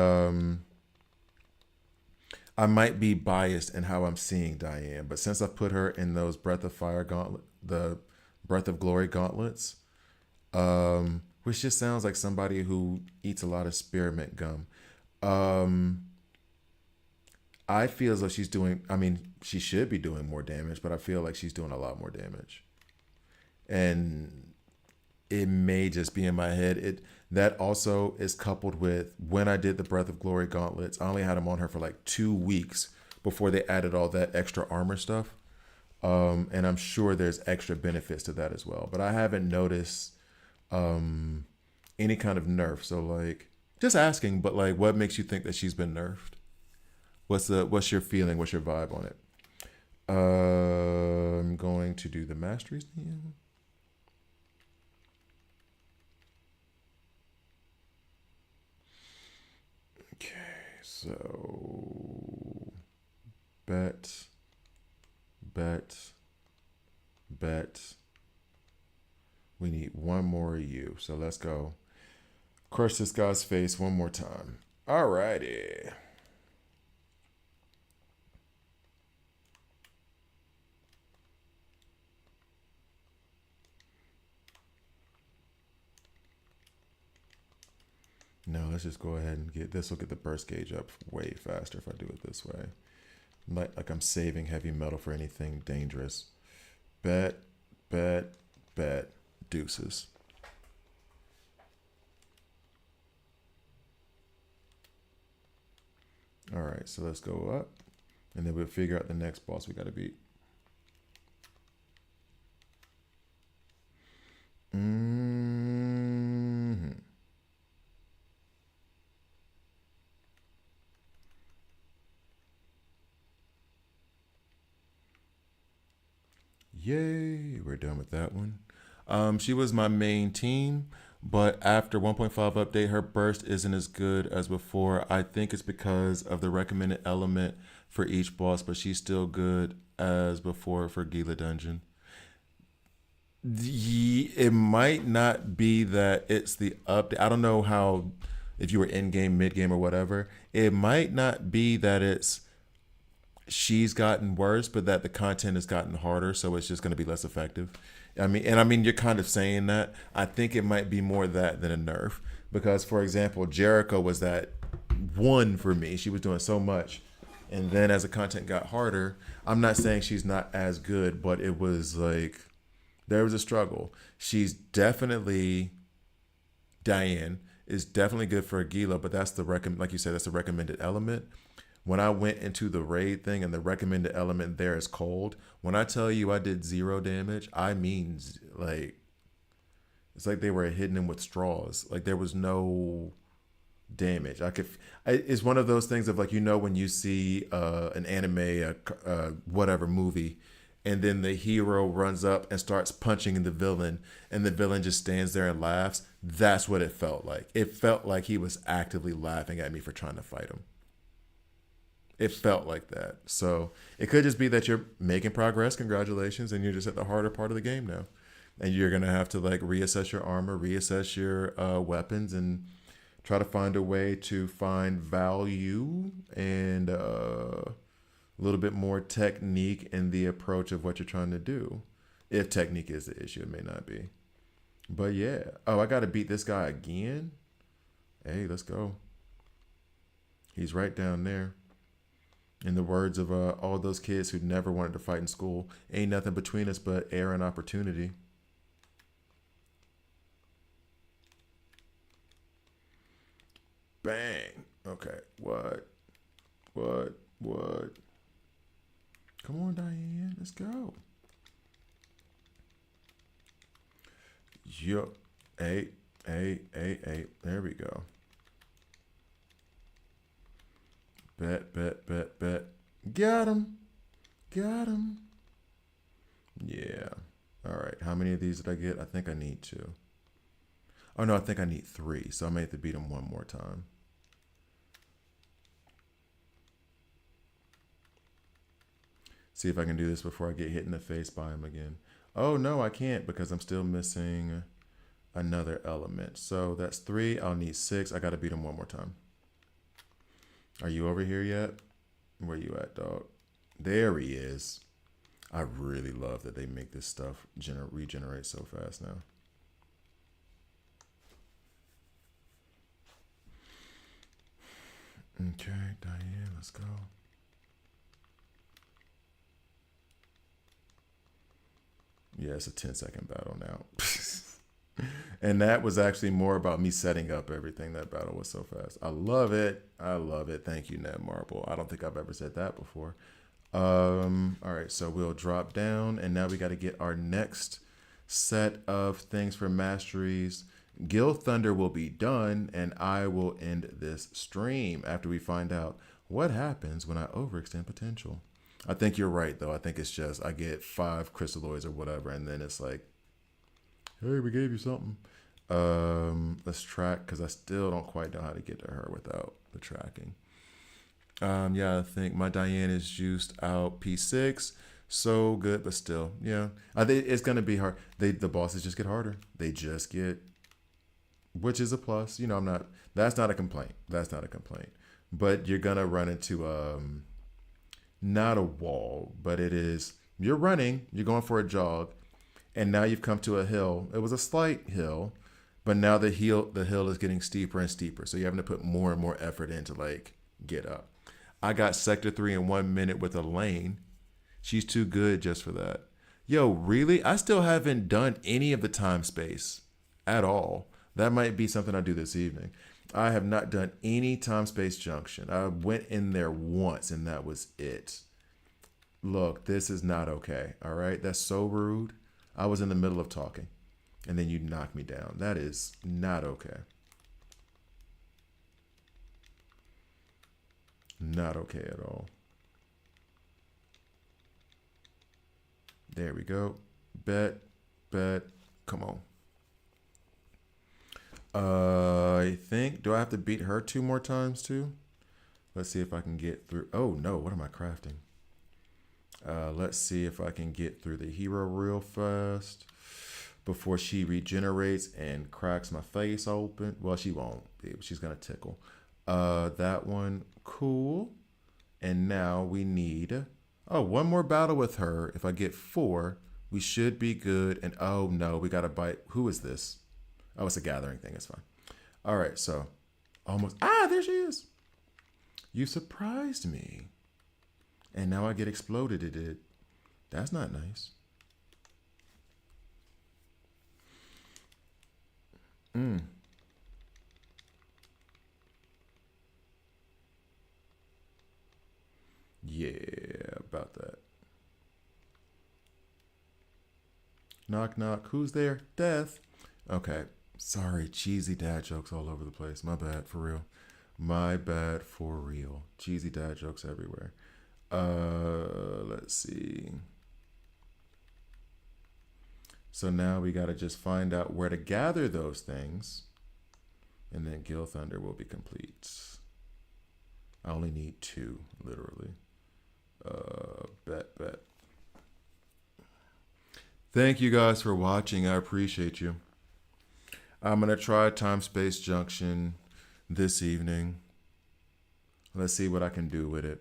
I might be biased in how I'm seeing Diane. But since I put her in those Breath of Fire gauntlet, the Breath of Glory gauntlets, which just sounds like somebody who eats a lot of spearmint gum. I feel as though she's doing, I mean, she should be doing more damage, but I feel like she's doing a lot more damage. And it may just be in my head. That also is coupled with when I did the Breath of Glory gauntlets, I only had them on her for like 2 weeks before they added all that extra armor stuff. And I'm sure there's extra benefits to that as well. But I haven't noticed any kind of nerf. So like, just asking, but like, what makes you think that she's been nerfed? What's your feeling? What's your vibe on it? I'm going to do the Masteries thing. Okay, so bet, bet, bet. We need one more U. So let's go. Crush this guy's face one more time. Alrighty. No, let's just go ahead and get this. Will get the burst gauge up way faster if I do it this way. Like I'm saving heavy metal for anything dangerous. Bet, bet, bet. Deuces. All right, so let's go up, and then we'll figure out the next boss we got to beat. Mm-hmm. Yay, we're done with that one. She was my main team, but after 1.5 update, her burst isn't as good as before. I think it's because of the recommended element for each boss, but she's still good as before for Gila Dungeon. It might not be that it's the update. I don't know how, if you were in game, mid game, or whatever. It might not be that it's she's gotten worse, but that the content has gotten harder, so it's just going to be less effective. I mean, you're kind of saying that. I think it might be more that than a nerf, because, for example, Jericho was that one for me. She was doing so much, and then as the content got harder, I'm not saying she's not as good, but it was like there was a struggle. She's definitely Diane is definitely good for Aguila, but that's the like you said, that's the recommended element. When I went into the raid thing and the recommended element there is cold, when I tell you I did 0 damage, I mean like it's like they were hitting him with straws. Like there was no damage. It's one of those things of like when you see an anime, whatever movie, and then the hero runs up and starts punching the villain, and the villain just stands there and laughs. That's what it felt like. It felt like he was actively laughing at me for trying to fight him. It felt like that. So it could just be that you're making progress. Congratulations, and you're just at the harder part of the game now, and you're gonna have to like reassess your armor, reassess your weapons, and try to find a way to find value and a little bit more technique in the approach of what you're trying to do. If technique is the issue, it may not be. But yeah. Oh, I got to beat this guy again. Hey, let's go. He's right down there. In the words of all those kids who never wanted to fight in school, ain't nothing between us but air and opportunity. Bang. Okay. What? What? What? Come on, Diane. Let's go. Yo. Hey. Hey. Hey. Hey. There we go. Bet. Bet. Bet. Bet. Got him. Got him. Yeah. All right. How many of these did I get? I think I need two. Oh, no. I think I need three. So I may have to beat him one more time. See if I can do this before I get hit in the face by him again. Oh, no, I can't because I'm still missing another element. So that's three. I'll need six. I got to beat him one more time. Are you over here yet? Where you at, dog? There he is. I really love that they make this stuff regenerate so fast now. Okay, Diane, let's go. Yeah, it's a 10-second battle now. And that was actually more about me setting up everything. That battle was so fast. I love it. I love it. Thank you, Ned Marble. I don't think I've ever said that before. All right, so we'll drop down, and now we got to get our next set of things for masteries. Gil Thunder will be done, and I will end this stream after we find out What happens when I overextend potential? I think you're right though. I think it's just I get 5 crystalloids or whatever, and then it's like, hey, we gave you something. Let's track because I still don't quite know how to get to her without the tracking. Yeah, I think my Diane is juiced out P6. So good, but still, yeah. I think it's gonna be hard. The bosses just get harder. They just get, which is a plus. You know, I'm not. That's not a complaint. That's not a complaint. But you're gonna run into not a wall, but it is. You're running. You're going for a jog, and now you've come to a hill. It was a slight hill, but now the hill is getting steeper and steeper. So you're having to put more and more effort in to like get up. I got sector 3 in 1 minute with Elaine. She's too good just for that. Yo, really? I still haven't done any of the time space at all. That might be something I do this evening. I have not done any time space junction. I went in there once and that was it. Look, this is not okay. All right. That's so rude. I was in the middle of talking and then you knock me down. That is not okay. Not okay at all. There we go. Bet, bet. Come on. I think, do I have to beat her 2 more times too? Let's see if I can get through. Oh no, what am I crafting? Let's see if I can get through the hero real fast before she regenerates and cracks my face open. Well, she won't. She's gonna tickle. That one, cool. And now we need, oh, one more battle with her. If I get 4, we should be good. And oh no, we gotta bite. Who is this? Oh, it's a gathering thing. It's fine. All right, so almost. Ah, there she is. You surprised me. And now I get exploded. It did. That's not nice. Mm. Yeah, about that. Knock, knock. Who's there? Death. Okay. Sorry, cheesy dad jokes all over the place. My bad, for real. My bad, for real. Cheesy dad jokes everywhere. Let's see. So now we got to just find out where to gather those things. And then Gil Thunder will be complete. I only need 2, literally. Bet. Thank you guys for watching. I appreciate you. I'm going to try Time Space Junction this evening. Let's see what I can do with it.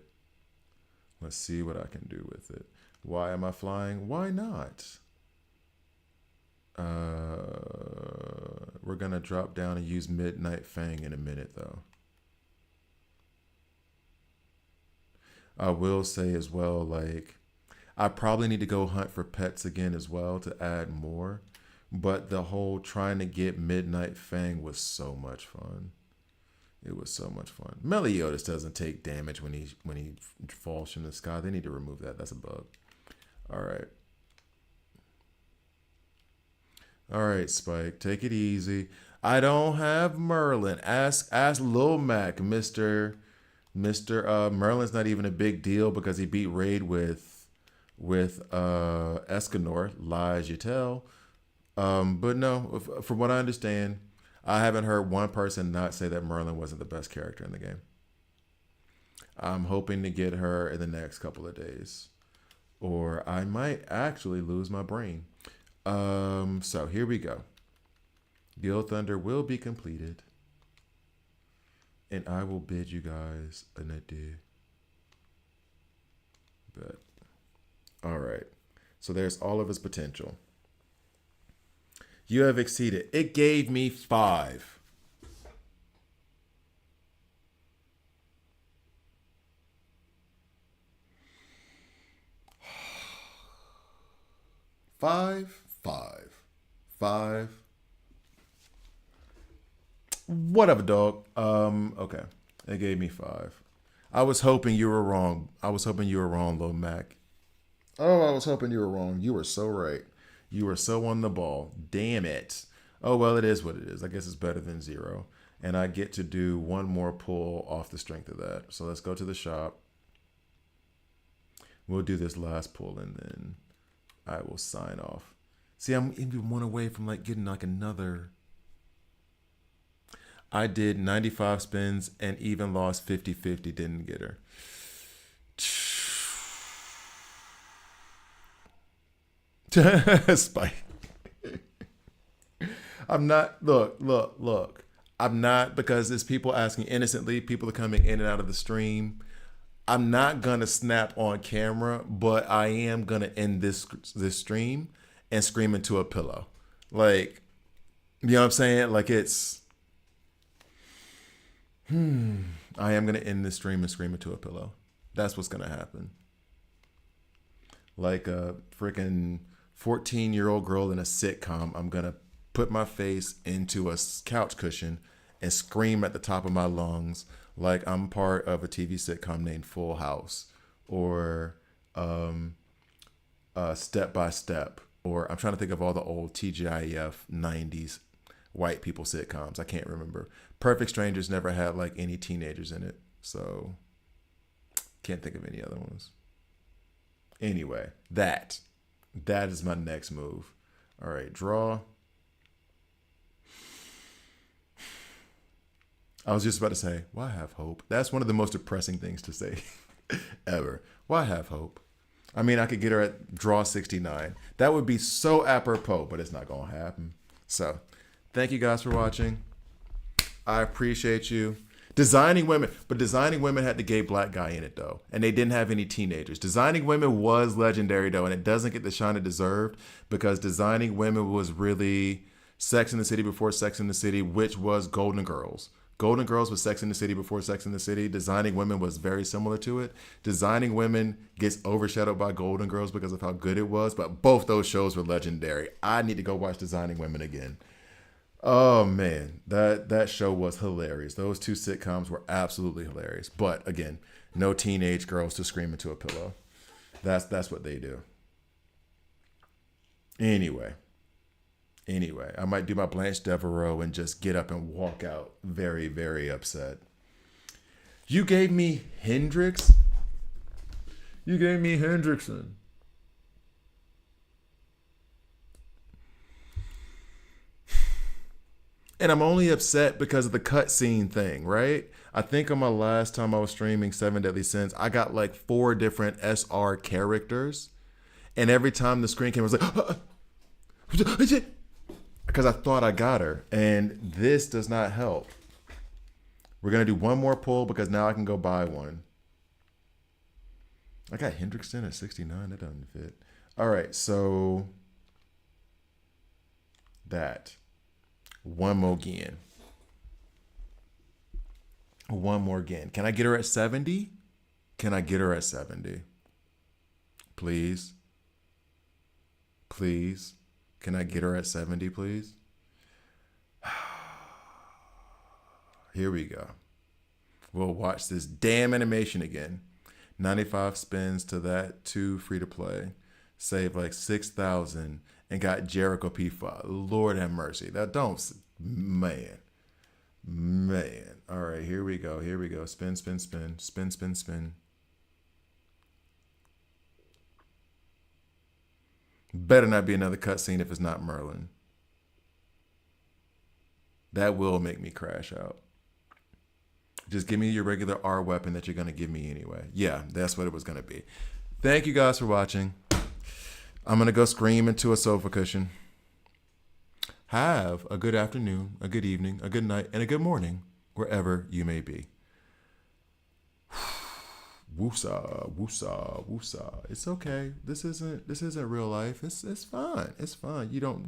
Let's see what I can do with it. Why am I flying? Why not? We're going to drop down and use Midnight Fang in a minute, though. I will say as well, like, I probably need to go hunt for pets again as well to add more. But the whole trying to get Midnight Fang was so much fun. It was so much fun. Meliodas doesn't take damage when he falls from the sky. They need to remove that. That's a bug. All right. All right, Spike. Take it easy. I don't have Merlin. Ask Lil Mac, Mr. Merlin's not even a big deal because he beat Raid with Escanor. Lies you tell. But no, from what I understand, I haven't heard one person not say that Merlin wasn't the best character in the game. I'm hoping to get her in the next couple of days, or I might actually lose my brain. So here we go. Gil Thunder will be completed, and I will bid you guys an adieu. But all right, so there's all of his potential. You have exceeded. It gave me 5. Five. Whatever, dog. Okay. It gave me 5. I was hoping you were wrong. Lil Mac. Oh, I was hoping you were wrong. You were so right. You were so on the ball. Damn it. Oh, well, it is what it is. I guess it's better than 0. and I get to do one more pull off the strength of that. So let's go to the shop. We'll do this last pull and then I will sign off. See, I'm even one away from like getting like another. I did 95 spins and even lost 50-50, didn't get her. Spike. I'm not, look. I'm not, because there's people asking innocently, people are coming in and out of the stream. I'm not gonna snap on camera, but I am gonna end this stream and scream into a pillow. Like, you know what I'm saying? Like it's I am gonna end this stream and scream into a pillow. That's what's gonna happen. Like a freaking 14-year-old girl in a sitcom, I'm gonna put my face into a couch cushion and scream at the top of my lungs like I'm part of a TV sitcom named Full House, or Step by Step, or I'm trying to think of all the old TGIF 90s white people sitcoms. I can't remember. Perfect Strangers never had like any teenagers in it, so can't think of any other ones. Anyway, that is my next move. All right, draw. I was just about to say, why have hope? That's one of the most depressing things to say ever. Why have hope? I mean, I could get her at draw 69. That would be so apropos, but it's not going to happen. So, thank you guys for watching. I appreciate you. Designing Women, but Designing Women had the gay black guy in it, though, and they didn't have any teenagers. Designing Women was legendary, though, and it doesn't get the shine it deserved, because Designing Women was really Sex in the City before Sex in the City, which was Golden Girls. Golden Girls was Sex in the City before Sex in the City. Designing Women was very similar to it. Designing Women gets overshadowed by Golden Girls because of how good it was, but both those shows were legendary. I need to go watch Designing Women again. Oh man, that show was hilarious. Those two sitcoms were absolutely hilarious. But again, no teenage girls to scream into a pillow. That's what they do. Anyway, I might do my Blanche Devereaux and just get up and walk out very, very upset. You gave me Hendrix? You gave me Hendrickson. And I'm only upset because of the cutscene thing, right? I think on my last time I was streaming 7 Deadly Sins, I got like 4 different SR characters. And every time the screen came, I was like, because I thought I got her. And this does not help. We're going to do one more pull because now I can go buy one. I got Hendrickson at 69. That doesn't fit. All right, so that. One more again. One more again. Can I get her at 70? Can I get her at 70? Please? Please? Can I get her at 70, please? Here we go. We'll watch this damn animation again. 95 spins to that, 2 free to play. Save like 6,000 and got Jericho P5. Lord have mercy. That don't, man. All right, here we go. Spin, spin, spin, spin, spin, spin. Better not be another cutscene if it's not Merlin. That will make me crash out. Just give me your regular R weapon that you're going to give me anyway. Yeah, that's what it was going to be. Thank you guys for watching. I'm going to go scream into a sofa cushion. Have a good afternoon, a good evening, a good night, and a good morning, wherever you may be. Woosa, woosa, woosa. It's okay. This isn't real life. It's fine. It's fine. You don't